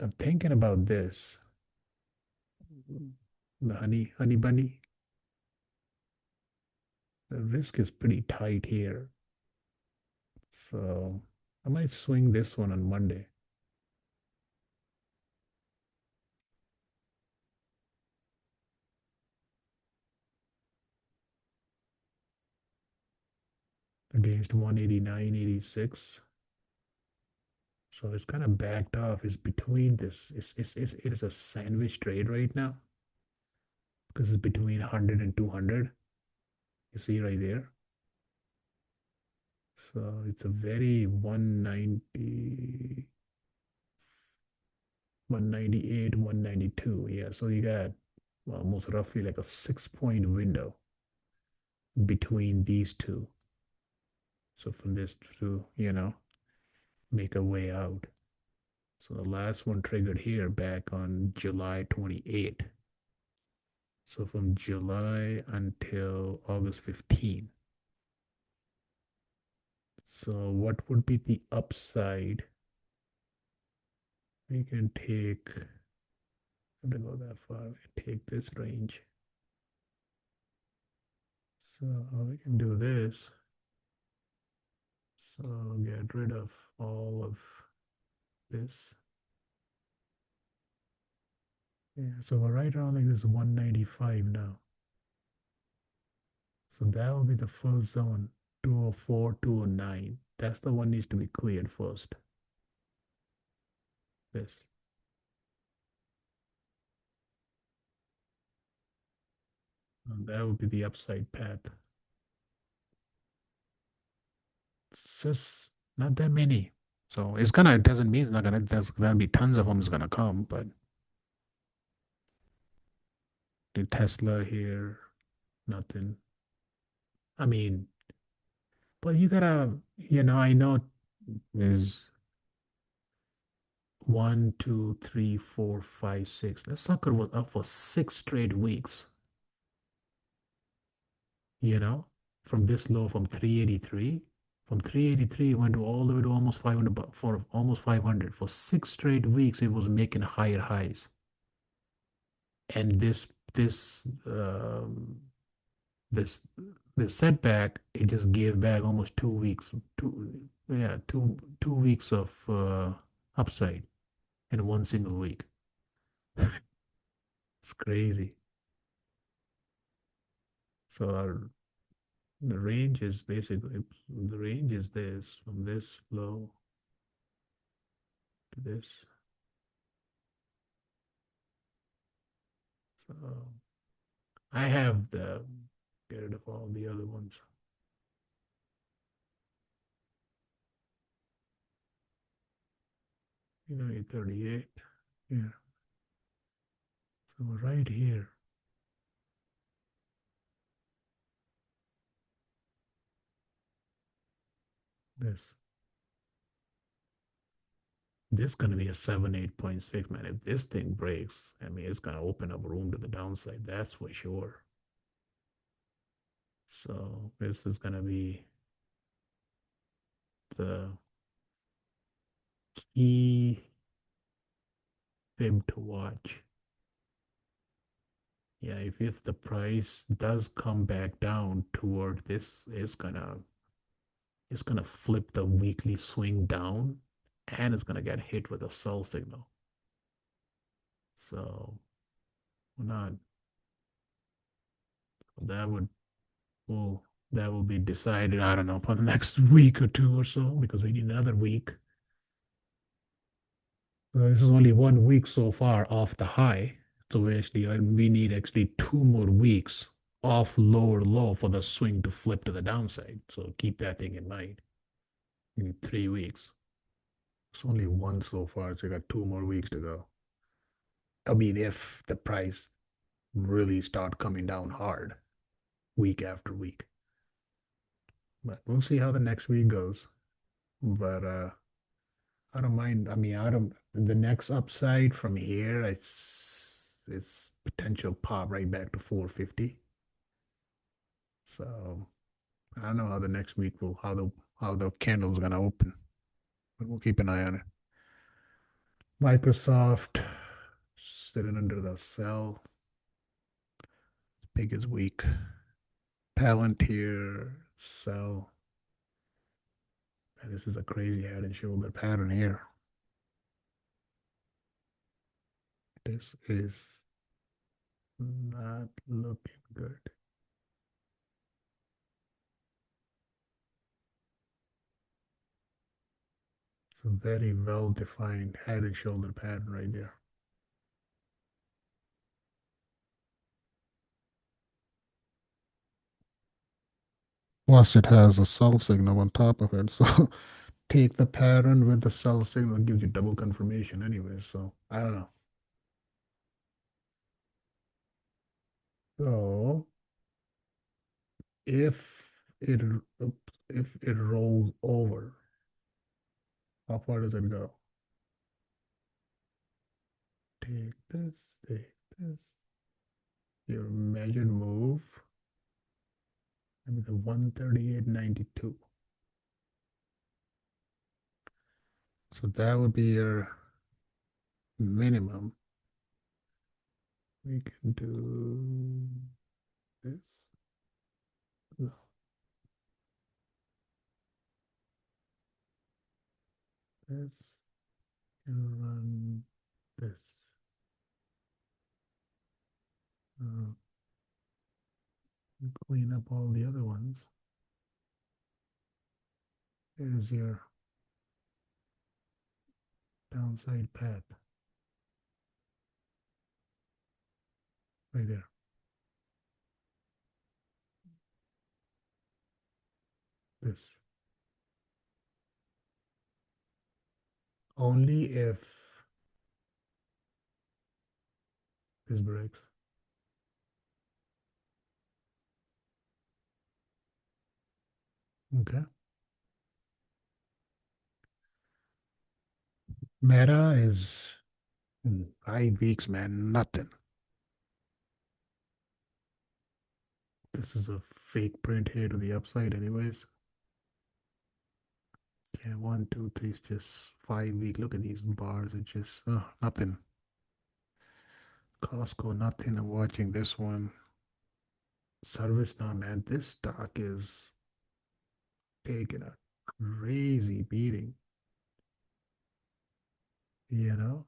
I'm thinking about this. The honey bunny. The risk is pretty tight here. So I might swing this one on Monday against 189.86. So it's kind of backed off. It's between this. It is a sandwich trade right now because it's between 100 and 200. You see right there. So it's a very 190, 198, 192. Yeah. So you got almost roughly like a 6 point window between these two. So from this to, make a way out. So the last one triggered here back on July 28th. So from July until August 15th. So what would be the upside? We can take, have to go that far. We can take this range. So we can do this. So get rid of all of this. Yeah, so we're right around like this 195 now. So that will be the first zone, 204, 209. That's the one needs to be cleared first. This. And that would be the upside path. It's just not that many. So it doesn't mean it's not gonna, there's gonna be tons of them is gonna come, but the Tesla here, nothing. I mean, but you gotta, I know there's one, two, three, four, five, six. That sucker was up for 6 straight weeks, you know, from this low from 383. From 383, it went all the way to almost 500, for almost 500. For 6 straight weeks, it was making higher highs. And this this setback, it just gave back almost 2 weeks, yeah, 2 weeks of upside in one single week. It's crazy. So the range is basically, the range is this, from this low to this. So I have the get rid of all the other ones. 38. Yeah. So right here, this. This is going to be a 7, 8.6, man. If this thing breaks, I mean, it's going to open up room to the downside. That's for sure. So this is going to be the key fib to watch. Yeah, if the price does come back down toward this, it's gonna flip the weekly swing down, and it's gonna get hit with a sell signal. So we're not that would will that will be decided, I don't know, for the next week or two or so, because we need another week. This is only 1 week so far off the high. So we need actually 2 more weeks off lower low for the swing to flip to the downside. So keep that thing in mind. We need 3 weeks. It's only one so far, so you got 2 more weeks to go. I mean, if the price really start coming down hard week after week. But we'll see how the next week goes. But I don't mind. I mean, I don't. The next upside from here, it's potential pop right back to 450. So I don't know how the next week will how the candle's gonna open, but we'll keep an eye on it. Microsoft sitting under the sell, big as weak. Palantir sell. And this is a crazy head and shoulder pattern here. This is not looking good. It's a very well defined head and shoulder pattern right there. Plus, it has a sell signal on top of it. So take the pattern with the sell signal, it gives you double confirmation anyway. So I don't know. So if it if it rolls over, how far does it go? Take this, take this. Your measured move, maybe the 138.92. So that would be your minimum. We can do this. No, this can run this. Uh, Clean up all the other ones. Here's your downside path right there. This. Only if this breaks. Okay. Meta is in 5 weeks, man, nothing. This is a fake print here to the upside, anyways. Yeah, 1, 2, 3, it's just 5 week. Look at these bars. It's just nothing. Costco, nothing. I'm watching this one. Service now, man. This stock is taking a crazy beating. You know,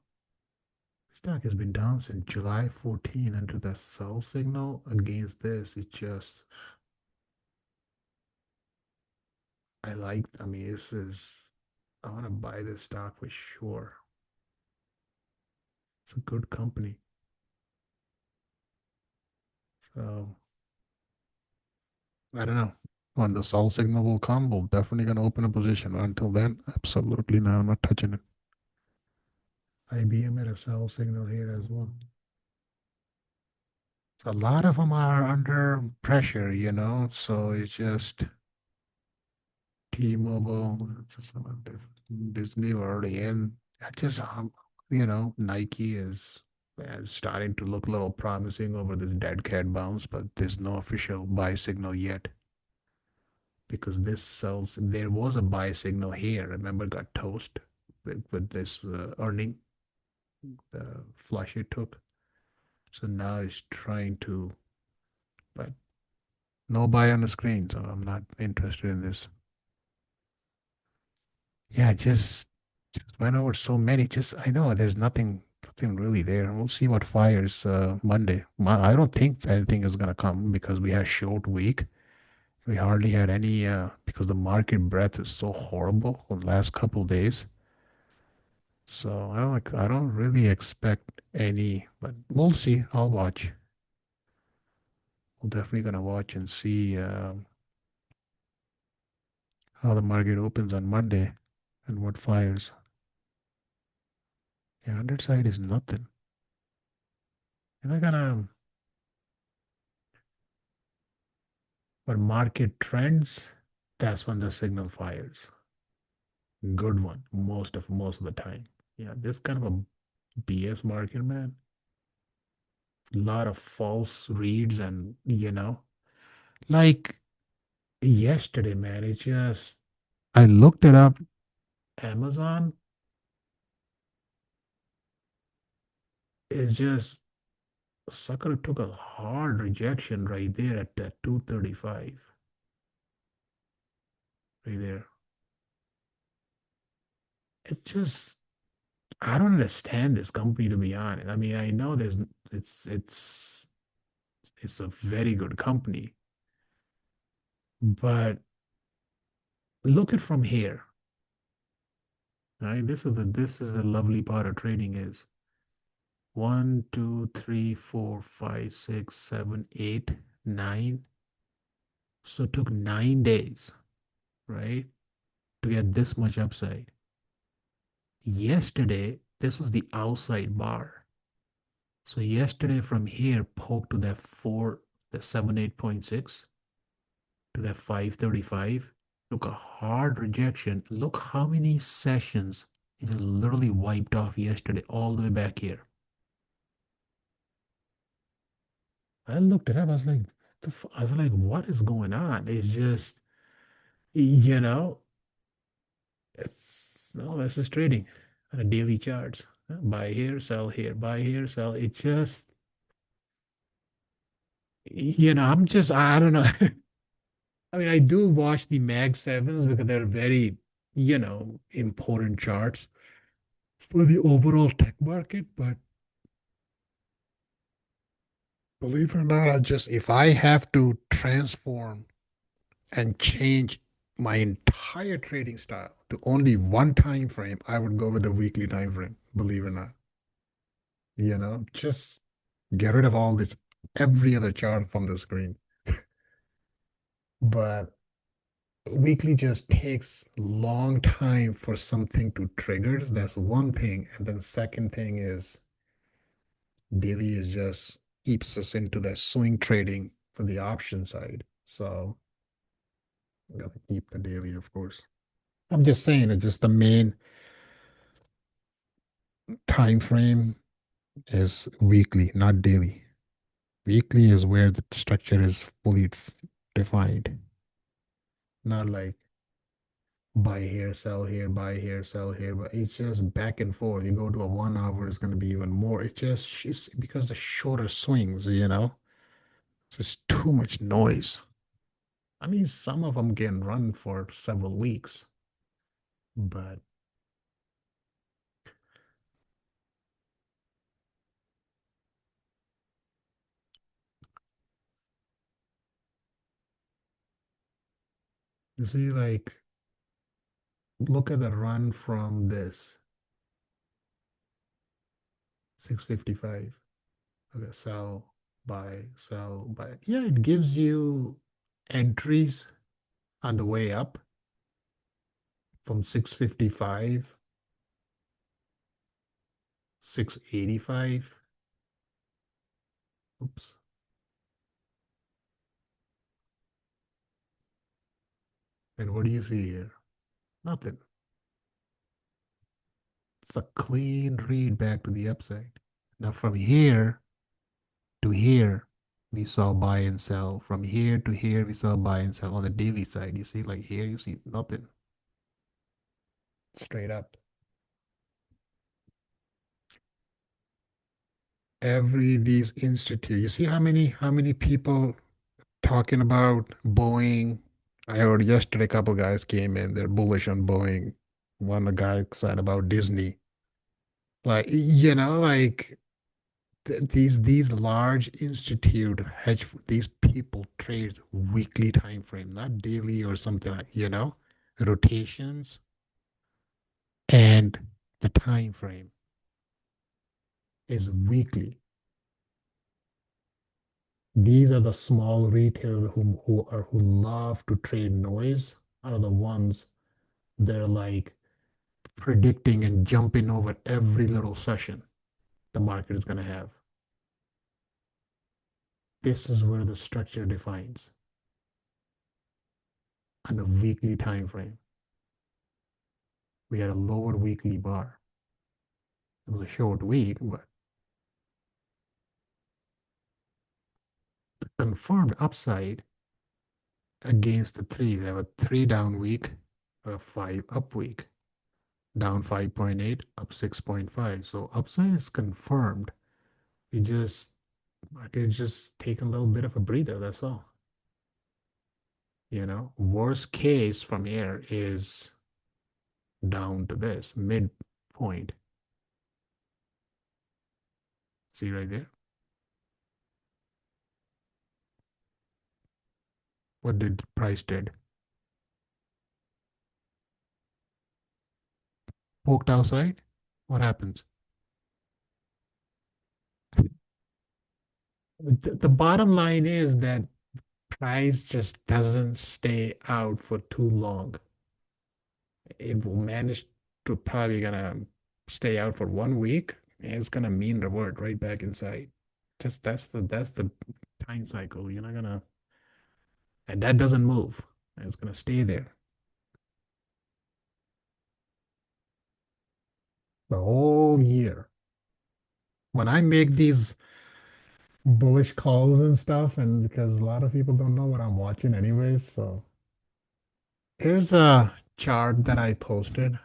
stock has been down since July 14 under the sell signal. Against this, it's just I mean, I want to buy this stock for sure. It's a good company. So I don't know. When the sell signal will come, we'll definitely gonna open a position. But until then, absolutely not. I'm not touching it. IBM had a sell signal here as well. So a lot of them are under pressure, So it's just T-Mobile, just some of Disney were already in. I just, Nike is starting to look a little promising over this dead cat bounce, but there's no official buy signal yet because this sells. There was a buy signal here. Remember, got toast with this earning, the flush it took. So now it's trying to, but no buy on the screen, so I'm not interested in this. Yeah, just went over so many. Just I know there's nothing really there. We'll see what fires Monday. I don't think anything is gonna come because we had short week. We hardly had any because the market breadth is so horrible the last couple days. So I don't really expect any, but we'll see. I'll watch. We're definitely gonna watch and see how the market opens on Monday and what fires. Yeah, underside is nothing. You're not gonna. When market trends, that's when the signal fires. Good one, most of the time. Yeah, this kind of a BS market, man. A lot of false reads and like yesterday, man, it just I looked it up. Amazon is just sucker took a hard rejection right there at that 235 right there. It's just I don't understand this company to be honest. I mean, I know it's it's a very good company, but look at from here. Right? This is the lovely part of trading is one, two, three, four, five, six, seven, eight, 9. So it took 9 days, right, to get this much upside. Yesterday, this was the outside bar. So yesterday from here poked to that 78.6 to that 535. Took a hard rejection. Look how many sessions it just literally wiped off yesterday all the way back here. I looked it up. I was like, what is going on? It's just, you know, it's no, this is trading on a daily charts. Buy here, sell here, buy here, sell. It just, I don't know. I mean, I do watch the Mag 7s because they're very, important charts for the overall tech market. But believe it or not, if I have to transform and change my entire trading style to only one time frame, I would go with the weekly time frame, believe it or not. Just get rid of all this, every other chart from the screen. But weekly just takes long time for something to trigger. That's one thing. And then second thing is daily is just keeps us into that swing trading for the option side. So gotta keep the daily, of course. I'm just saying it's just the main time frame is weekly, not daily. Weekly is where the structure is fully defined, not like buy here, sell here, buy here, sell here. But it's just back and forth. You go to a 1 hour, it's going to be even more. It's because the shorter swings. Just too much noise. I mean, some of them can run for several weeks, but you see, like, look at the run from this 655. Okay, sell, buy. Yeah, it gives you entries on the way up from 655, 685. Oops. And what do you see here? Nothing. It's a clean read back to the upside. Now from here to here, we saw buy and sell. From here to here, we saw buy and sell on the daily side. You see, like here, you see nothing. Straight up. Every these institute. You see how many people talking about Boeing. I heard yesterday a couple guys came in, they're bullish on Boeing. One guy said about Disney. Like, like these large institute these people trade weekly time frame, not daily or something like, rotations and the time frame is weekly. These are the small retailers who love to trade noise are the ones they're like predicting and jumping over every little session the market is going to have. This is where the structure defines. on a weekly time frame. We had a lower weekly bar. It was a short week, but the confirmed upside against the three, we have a three down week, a five up week, down 5.8, up 6.5. So upside is confirmed. You just market just take a little bit of a breather. That's all. Worst case from here is down to this midpoint. See right there? What did price did? Poked outside? What happens? The bottom line is that price just doesn't stay out for too long. It will manage to probably gonna stay out for 1 week. And it's gonna mean revert right back inside. Just that's the time cycle. You're not gonna and that doesn't move. It's gonna stay there the whole year. When I make these bullish calls and stuff, and because a lot of people don't know what I'm watching anyways, so here's a chart that I posted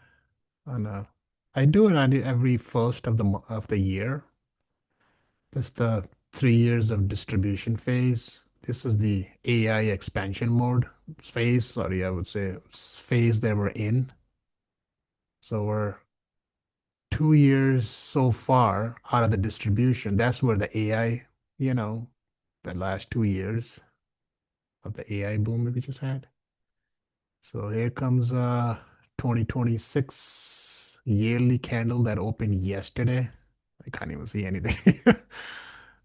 on I do it on every first of the year. That's the 3 years of distribution phase. This is the AI expansion mode phase. Sorry, I would say phase that we're in. So we're 2 years so far out of the distribution. That's where the AI, you know, the last 2 years of the AI boom that we just had. So here comes 2026 yearly candle that opened yesterday. I can't even see anything.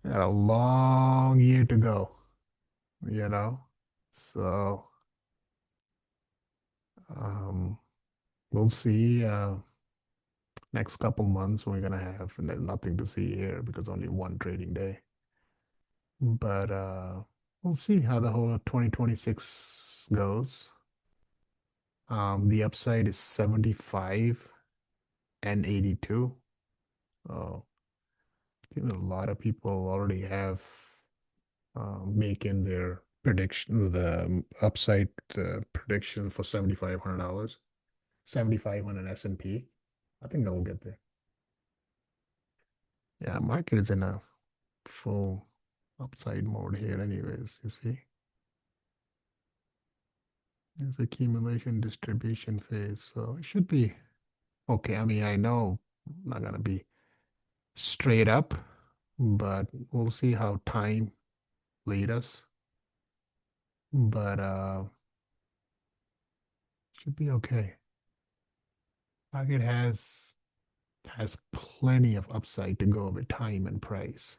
Got a long year to go, you know. So um, we'll see next couple months we're gonna have, and there's nothing to see here because only one trading day. But we'll see how the whole 2026 goes. The upside is 75 and 82. So I think a lot of people already have making their prediction, the upside prediction for $7,500, 75 on an S&P. I think they'll get there. Yeah, market is in a full upside mode here anyways, you see. There's accumulation distribution phase, so it should be okay. I mean, I know I'm not gonna be straight up, but we'll see how time lead us. But should be okay. Market has plenty of upside to go with time and price.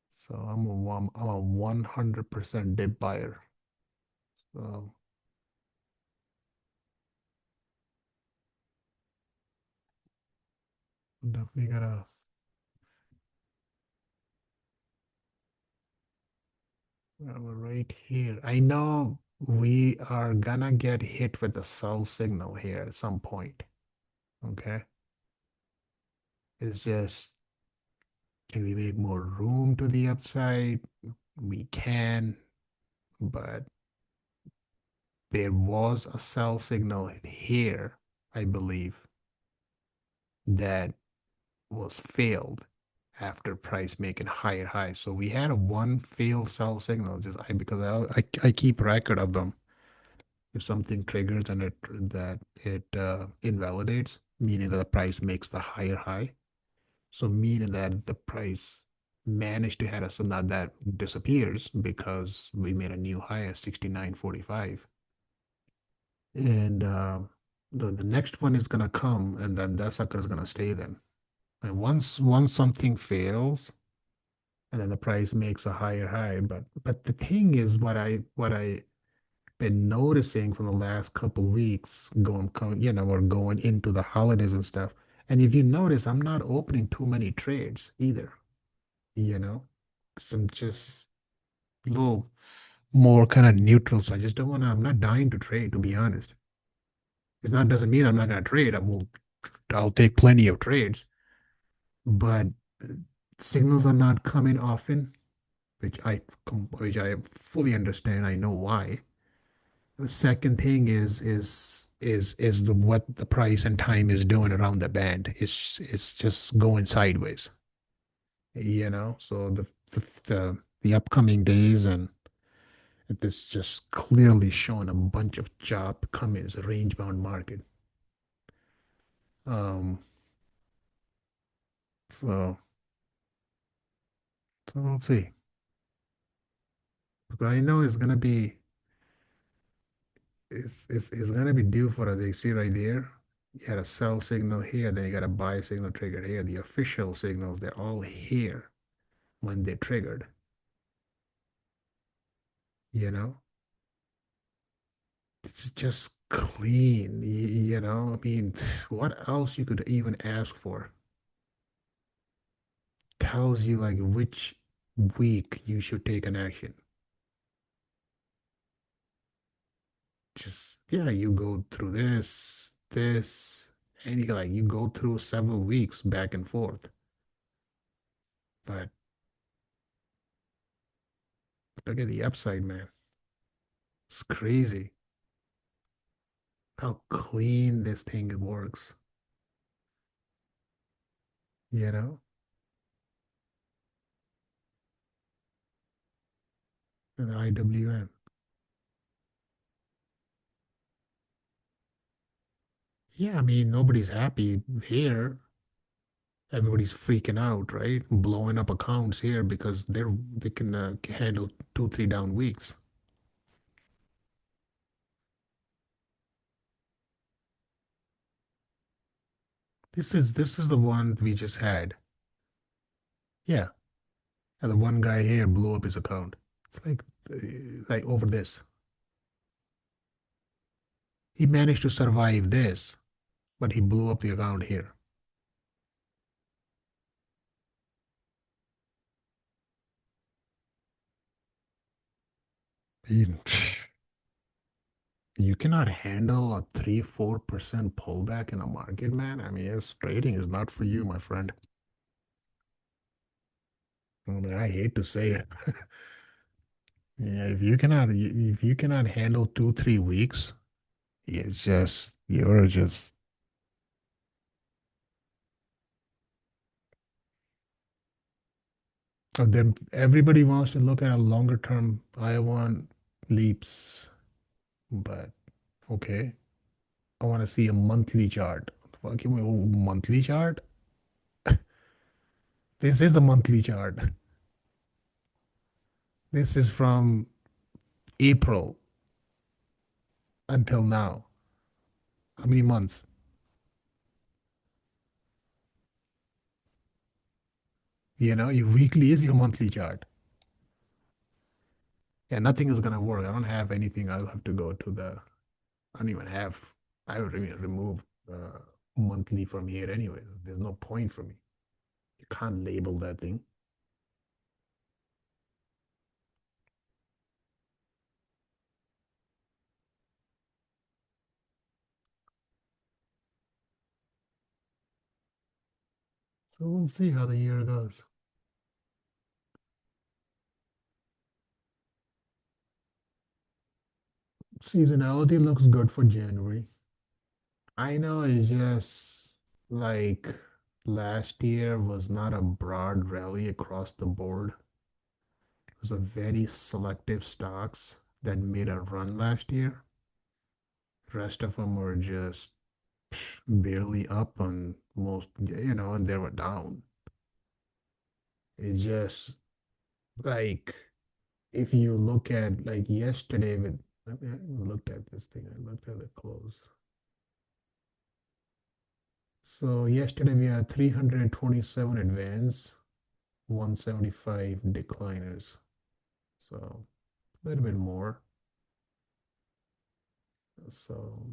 So I'm a 100% dip buyer. So definitely gotta right here. I know we are gonna get hit with the sell signal here at some point. Okay. It's just, can we make more room to the upside? We can, but there was a sell signal here, I believe, that was failed after price making higher highs. So we had a one failed sell signal just because I keep record of them. If something triggers and it invalidates, meaning that the price makes the higher high. So meaning that the price managed to hit us and not that disappears because we made a new high at 69.45. And the next one is gonna come and then that sucker is gonna stay then. And once something fails, and then the price makes a higher high. But the thing is, what I been noticing from the last couple weeks, or going into the holidays and stuff. And if you notice, I'm not opening too many trades either. You know, some just little more kind of neutral. So I just don't want to, I'm not dying to trade, to be honest. It's not, doesn't mean I'm not going to trade. I'll take plenty of trades, but signals are not coming often, which I fully understand. I know why. The second thing is the what the price and time is doing around the band. It's just going sideways, you know. So the upcoming days and it is just clearly showing a bunch of chop coming as a range bound market. Um, so so we'll see. But I know it's gonna be due for as you see right there. You had a sell signal here, then you got a buy signal triggered here. The official signals, they're all here when they triggered, you know? It's just clean, you know? I mean, what else you could even ask for? Tells you like which week you should take an action. Just, yeah, you go through this, and you go through several weeks back and forth. But look at the upside, man. It's crazy how clean this thing works, you know? And the IWM. Yeah, I mean, nobody's happy here. Everybody's freaking out, right? Blowing up accounts here because they can handle 2, 3 down weeks. This is the one we just had. Yeah, and the one guy here blew up his account. It's like over this. He managed to survive this, but he blew up the account here. You, you cannot handle a 3, 4% pullback in a market, man. I mean, it's trading is not for you, my friend. I mean, I hate to say it. Yeah, if you cannot handle 2, 3 weeks, you're just then everybody wants to look at a longer term. I want leaps, but okay. I want to see a monthly chart. Fuck, give me a monthly chart. This is the monthly chart. This is from April until now. How many months? You know, your weekly is your monthly chart. Yeah, nothing is gonna work. I don't have anything. I'll have to go to the. I don't even have. I already removed monthly from here anyway. There's no point for me. You can't label that thing. So we'll see how the year goes. Seasonality looks good for January. I know it's just like last year was not a broad rally across the board. It was a very selective stocks that made a run last year. Rest of them were just barely up on most, and they were down. It just like if you look at like yesterday with, I mean, I haven't looked at this thing. I looked at the close. So yesterday we had 327 advance, 175 decliners. So a little bit more. So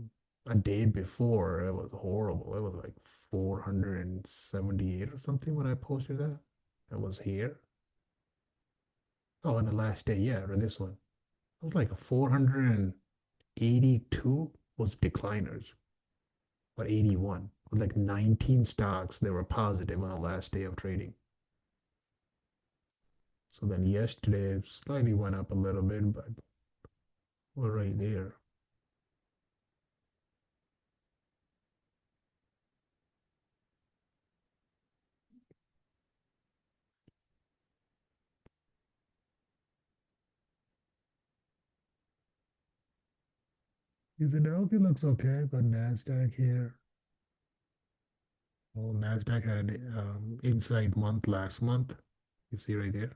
a day before it was horrible. It was like 478 or something when I posted that. That was here. Oh, on the last day, yeah, or this one. It was like a 482 was decliners, or 81. With like 19 stocks that were positive on the last day of trading. So then yesterday it slightly went up a little bit, but we're right there. Fidelity looks okay, but NASDAQ here. Well, NASDAQ had an inside month last month. You see right there.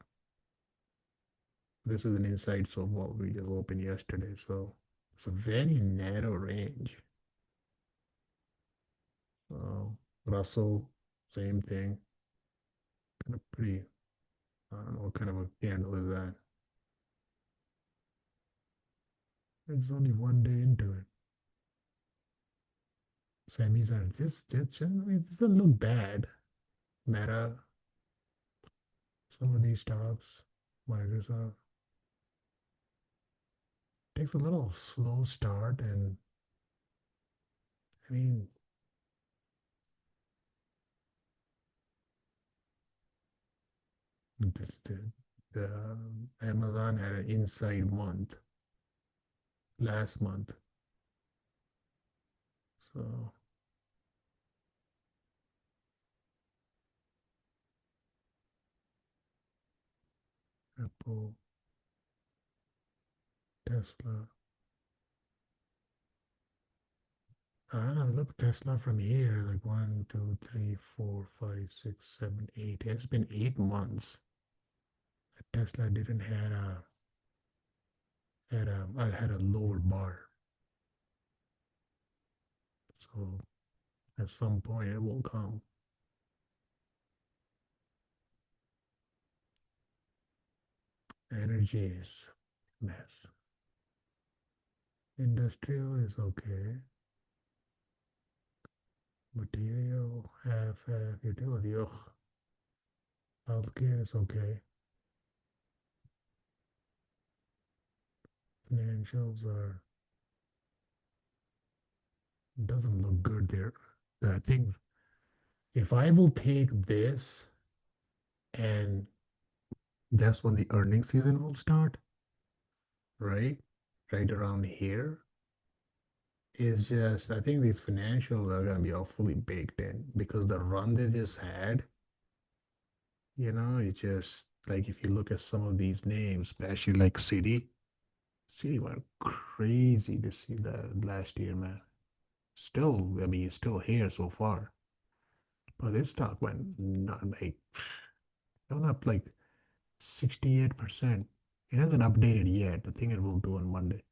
This is an inside so what we just opened yesterday. So it's a very narrow range. Russell, same thing. Kind of pretty, I don't know what kind of a candle is that. It's only one day into it. Semis are this generally it doesn't look bad. Meta, some of these stocks, Microsoft, takes a little slow start, and I mean, this, the Amazon had an inside month last month, so Apple, Tesla. Look, Tesla from here, like one, two, three, four, five, six, seven, eight. It's been 8 months. Tesla didn't had a lower bar, so at some point it will come. Energy is mess. Industrial is okay. Material, half. Utility, ugh. Healthcare is okay. Financials are doesn't look good there. I think if I will take this and that's when the earnings season will start, right? Right around here is just I think these financials are gonna be all fully baked in because the run they just had, it just like if you look at some of these names, especially like City went crazy this the last year, man. Still, I mean, it's still here so far, but this stock went not like it went up like 68%. It hasn't updated yet. I think it will do on Monday.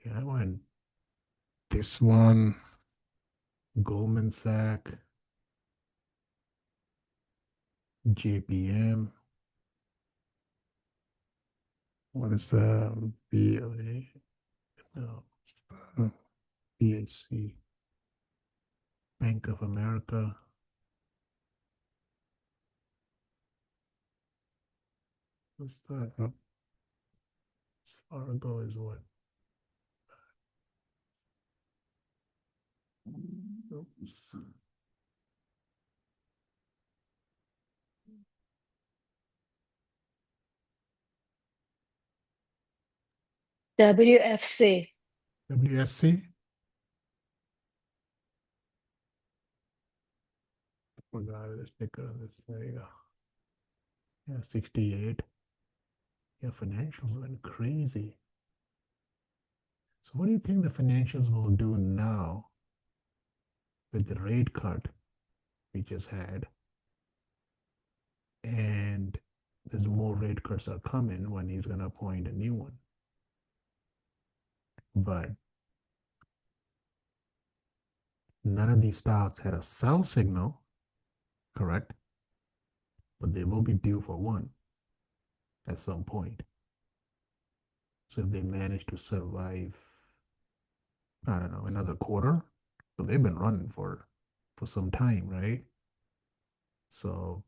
Yeah, I went this one, Goldman Sachs, JPM. What is that? BLA? No, BHC, Bank of America. What's that? Oh, Fargo is what? Oops. WFC. WSC? Forgot the sticker on this. There you go. Yeah, 68. Yeah, financials went crazy. So what do you think the financials will do now with the rate cut we just had? And there's more rate cuts are coming when he's going to appoint a new one. But none of these stocks had a sell signal, correct? But they will be due for one at some point. So if they manage to survive, I don't know, another quarter, so they've been running for some time, right? So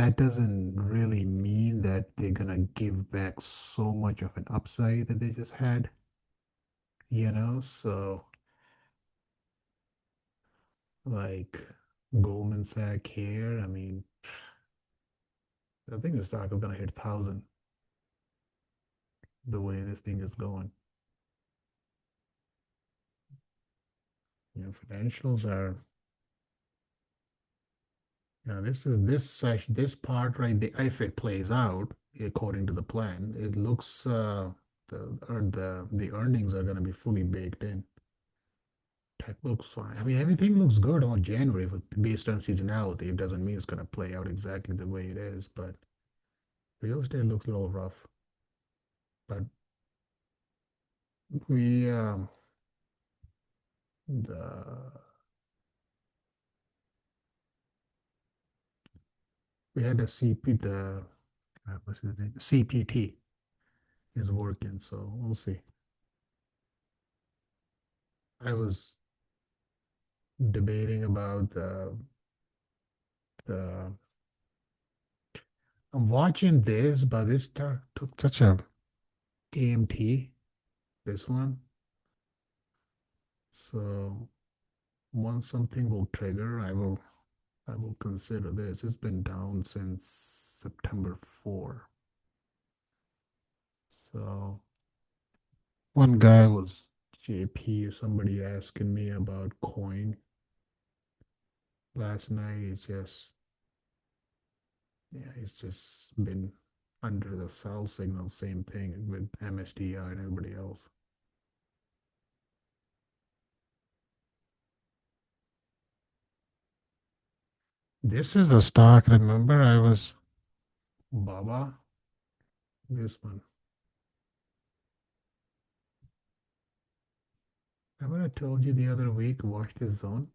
that doesn't really mean that they're gonna give back so much of an upside that they just had, So like Goldman Sachs here, I mean, I think the stock is gonna hit 1,000 the way this thing is going. Financials are, this part right there. If it plays out according to the plan, it looks the earnings are gonna be fully baked in. Tech looks fine. I mean, everything looks good on January, but based on seasonality, it doesn't mean it's gonna play out exactly the way it is. But real estate looks a little rough. But we the we had a CP the what's his name? CPT is working, so we'll see. I was debating about the I'm watching this, but this took such a AMT, this one. So once something will trigger, I will consider this. It's been down since September 4. So one guy was JP or somebody asking me about coin last night. It's just been under the sell signal. Same thing with MSDI and everybody else. This is the stock. Remember, I was Baba. This one. Remember I told you the other week, watch this zone?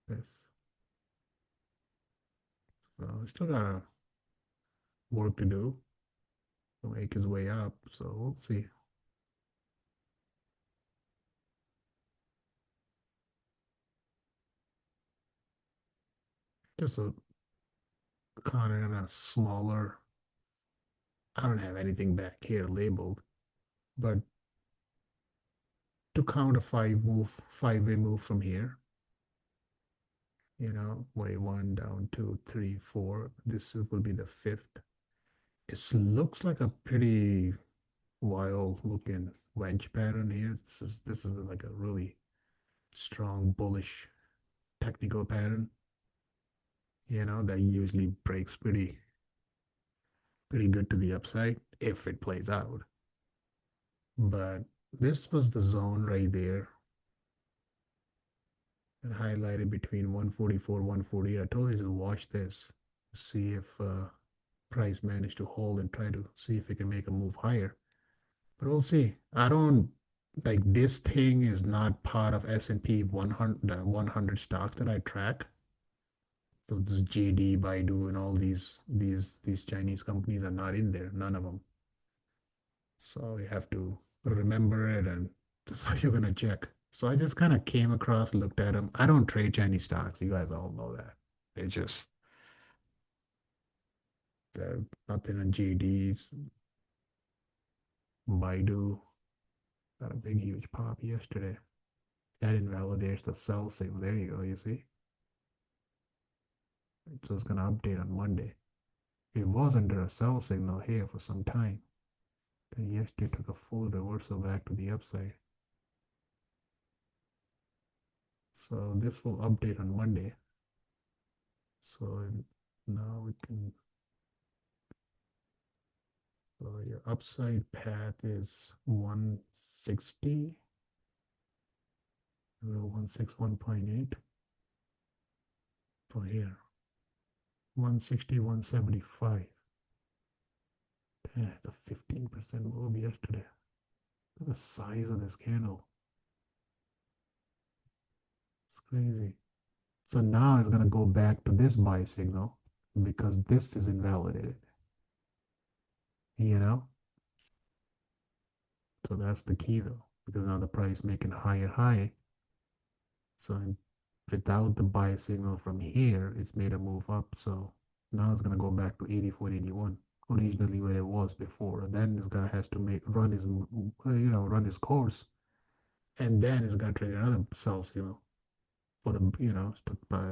This. So still got work to do to make his way up. So we'll see. Just a kind of in a smaller. I don't have anything back here labeled, but to count a five-way move from here, way one down two, three, four. Will be the fifth. It looks like a pretty wild looking wedge pattern here. This is like a really strong bullish technical pattern, that usually breaks pretty good to the upside if it plays out. But this was the zone right there and highlighted between 144, 148. I told you to watch this, see if price managed to hold and try to see if it can make a move higher. But we'll see. I don't like this thing is not part of S&P 100, the 100 stocks that I track. So this JD, Baidu, and all these Chinese companies are not in there. None of them. So you have to remember it, and that's how you're gonna check. So I just kind of came across, looked at them. I don't trade Chinese stocks. You guys all know that. They just they're nothing on JDs. Baidu got a big huge pop yesterday. That invalidates the sell signal. There you go. You see. So it's gonna update on Monday. It was under a sell signal here for some time. Then yesterday took a full reversal back to the upside. So this will update on Monday. So now we can. So your upside path is 160, 161.8 for here. 160, 175. Yeah, it's a 15% move yesterday. Look at the size of this candle. It's crazy. So now it's going to go back to this buy signal because this is invalidated. You know? So that's the key though, because now the price making higher high. So without the buy signal from here, it's made a move up. So now it's gonna go back to 84.81, originally where it was before. Then it's gonna has to make run his run his course, and then it's gonna trigger another sell signal for the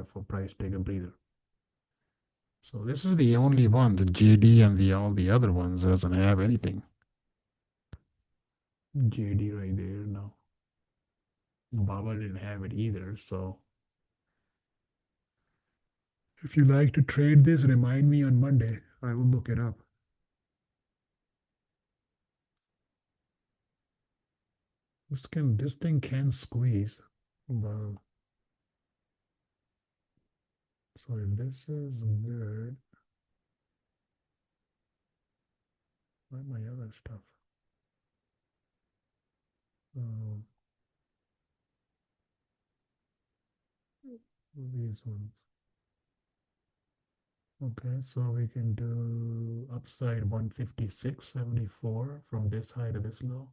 for price take a breather. So this is the only one. The JD and the all the other ones doesn't have anything. JD right there. No, Baba didn't have it either. So if you like to trade this, remind me on Monday. I will look it up. This thing can squeeze. Well, so if this is good, why my other stuff? Um, these ones. Okay, so we can do upside 156.74 from this high to this low.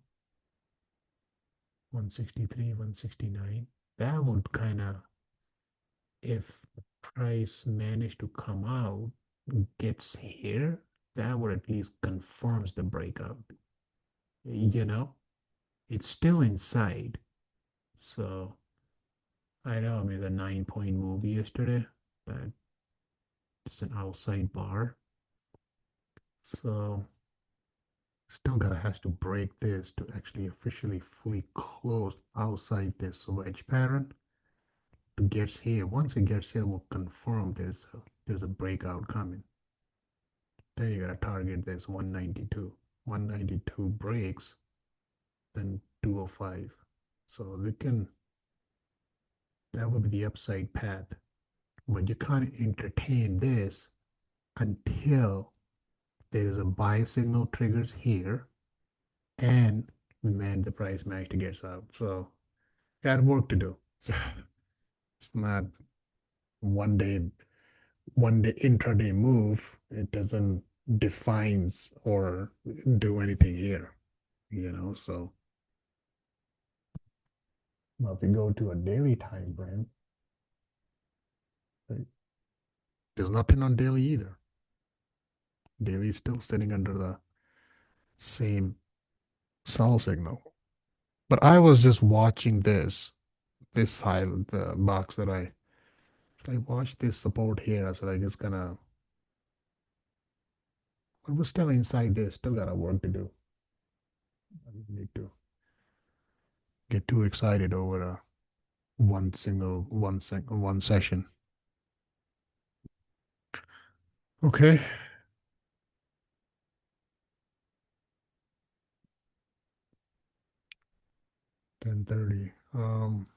163, 169. That would kind of, if price managed to come out, gets here, that would at least confirms the breakout. You know, it's still inside. So I know I made a 9 point move yesterday, but it's an outside bar. So still gotta has to break this to actually officially fully close outside this wedge pattern to gets here. Once it gets here, we'll confirm there's a breakout coming. Then you gotta target this 192. 192 breaks, then 205. So they can that would be the upside path. But you can't entertain this until there is a buy signal triggers here and we man the price match to get out. So got work to do. So it's not one day one day intraday move. It doesn't defines or do anything here, So now if we go to a daily time frame, right, there's nothing on daily either. Daily is still sitting under the same sell signal. But I was just watching this side of the box that I watched this support here. I said like it's gonna, but we're still inside this. Still got a work to do. I don't need to get too excited over a one session. Okay, 10:30. Um,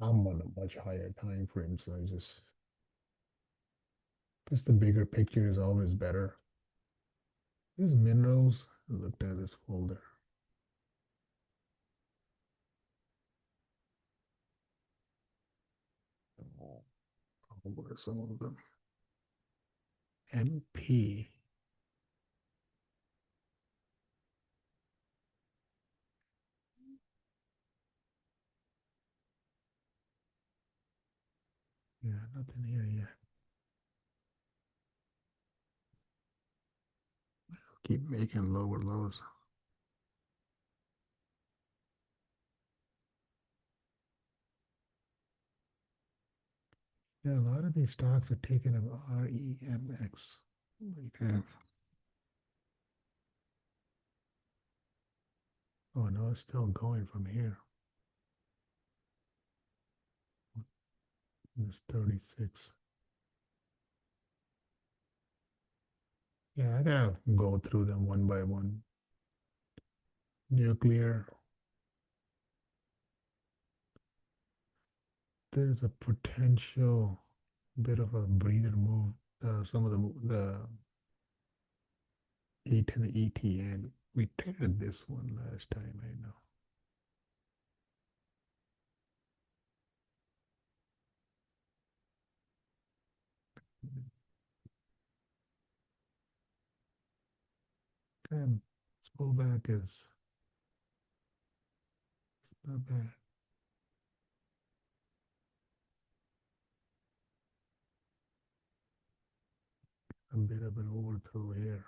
I'm on a much higher time frame, so I just the bigger picture is always better. These minerals, I looked at this folder. Oh, what are some of them? MP. Yeah, nothing here yet. Keep making lower lows. Yeah, a lot of these stocks are taking an REMX. Okay. Oh no, it's still going from here. It's 36. Yeah, I gotta go through them one by one. Nuclear. there's a potential bit of a breather move. Some of the E10 and ETN. We traded this one last time, I know. And this pullback is not bad. A bit of an overthrow here.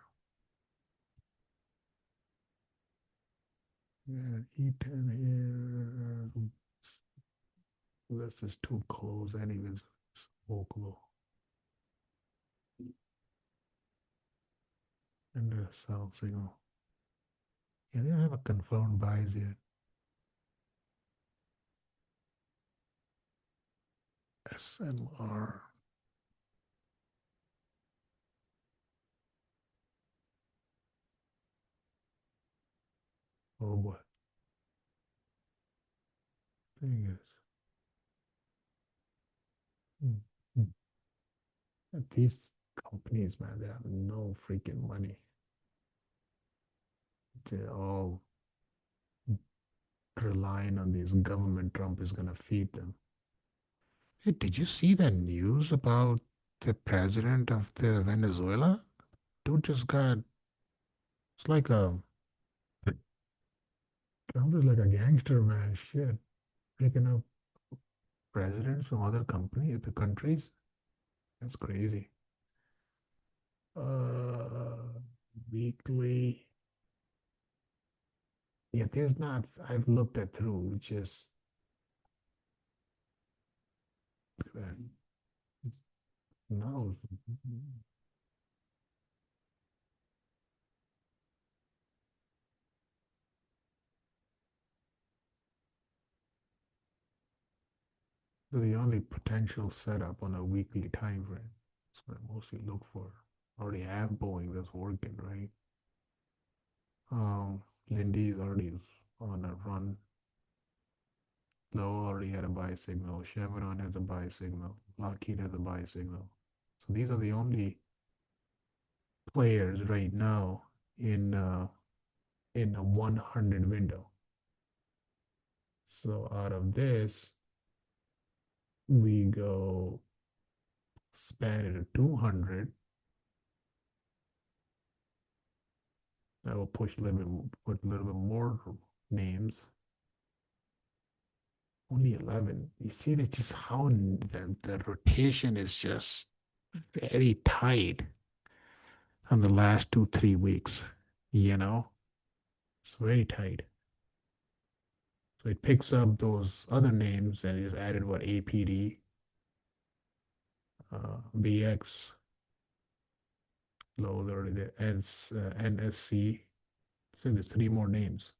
Yeah, E10 here. This is too close anyways. Smoke low. And a sell signal. Yeah, they don't have a confirmed buys yet. SMR. Oh boy. Thing is, hmm, hmm. These companies, man, they have no freaking money. They're all relying on this government. Trump is gonna feed them. Hey, did you see the news about the president of the Venezuela? Dude just got, it's like a, Trump is like a gangster, man. Shit. Picking up presidents from other the countries. That's crazy. Uh, weekly. Yeah, there's not, I've looked at through, just, look at that. It's, no. So the only potential setup on a weekly time frame. That's what I mostly look for. I already have Boeing that's working, right? Lindy is already on a run. Lowe already had a buy signal. Chevron has a buy signal. Lockheed has a buy signal. So these are the only players right now in a 100 window. So out of this, we go span it to 200. That will push a little bit, put a little bit more names. Only 11. You see that just how the rotation is just very tight on the last 2, 3 weeks. You know, it's very tight. So it picks up those other names and it just added what APD, BX, low already there, and NSC. So there's three more names.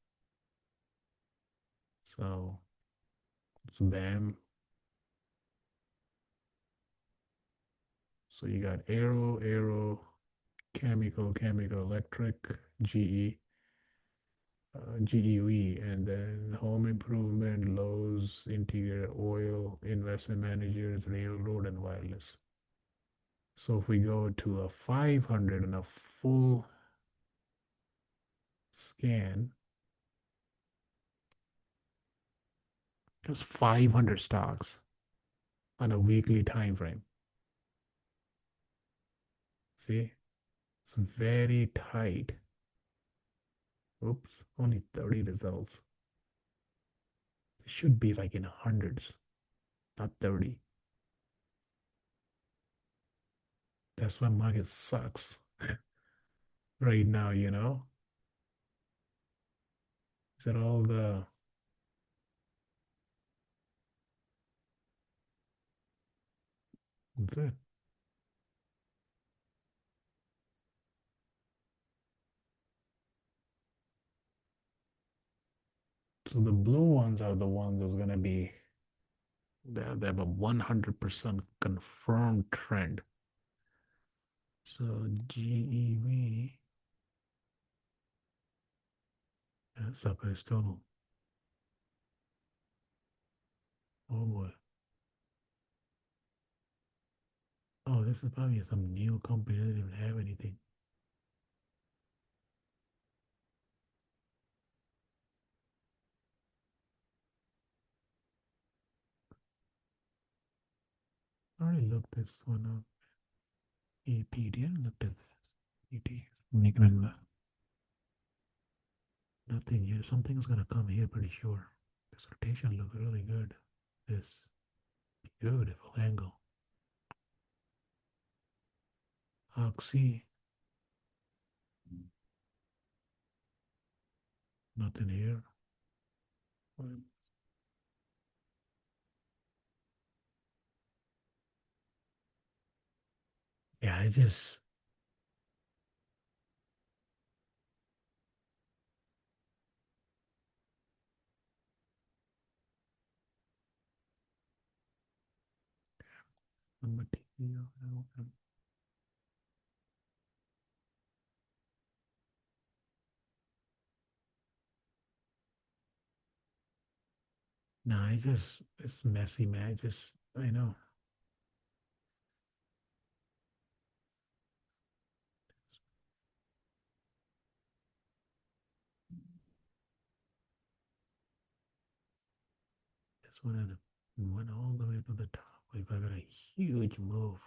So it's BAM. So you got Aero, Chemical, Electric, GE, GEV, and then Home Improvement, Lowe's, Interior Oil, Investment Managers, Railroad, and Wireless. So if we go to a 500 and a full scan, just 500 stocks on a weekly time frame. See, it's very tight. Oops, only 30 results. It should be like in hundreds, not 30. That's why market sucks right now, you know? Is that all that's it. So the blue ones are the ones that's gonna be, they have a 100% confirmed trend. So GEV, that's up, it's still, oh boy. this is probably some new company that doesn't even have anything. I already looked this one up. APD, I looked at this. APD. Making a nothing here. Something's gonna come here pretty sure. This rotation looks really good. This beautiful angle. Oxy, nothing here. Yeah, I just no, I just it's messy, man. I know. This one had went all the way to the top. Like I got a huge move.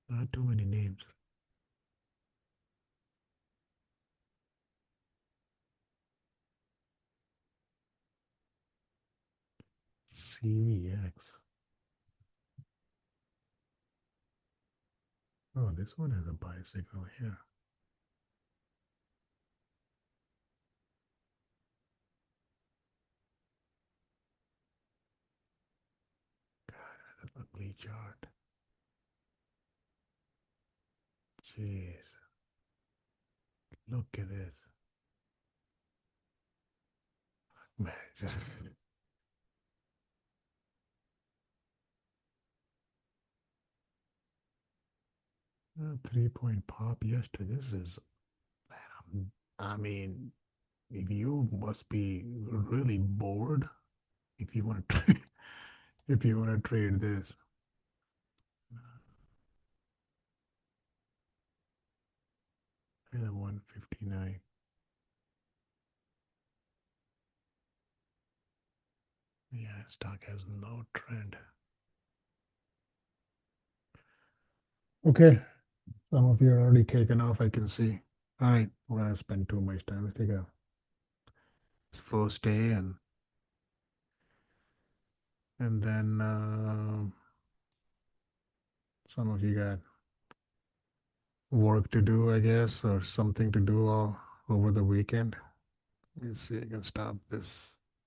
Not too many names. CVX. Oh, this one has a bicycle here. God, that's an ugly chart. Jeez. Look at this. Man, just 3 point pop yesterday. This is, man, I mean, if you must be really bored if you want to if you want to trade this. And 159. Yeah, stock has no trend. Okay, some of you are already taken off, I can see. All right, we're gonna spend too much time. Let's take a first day and then some of you got work to do, I guess, or something to do all over the weekend. Let's see, I can stop this.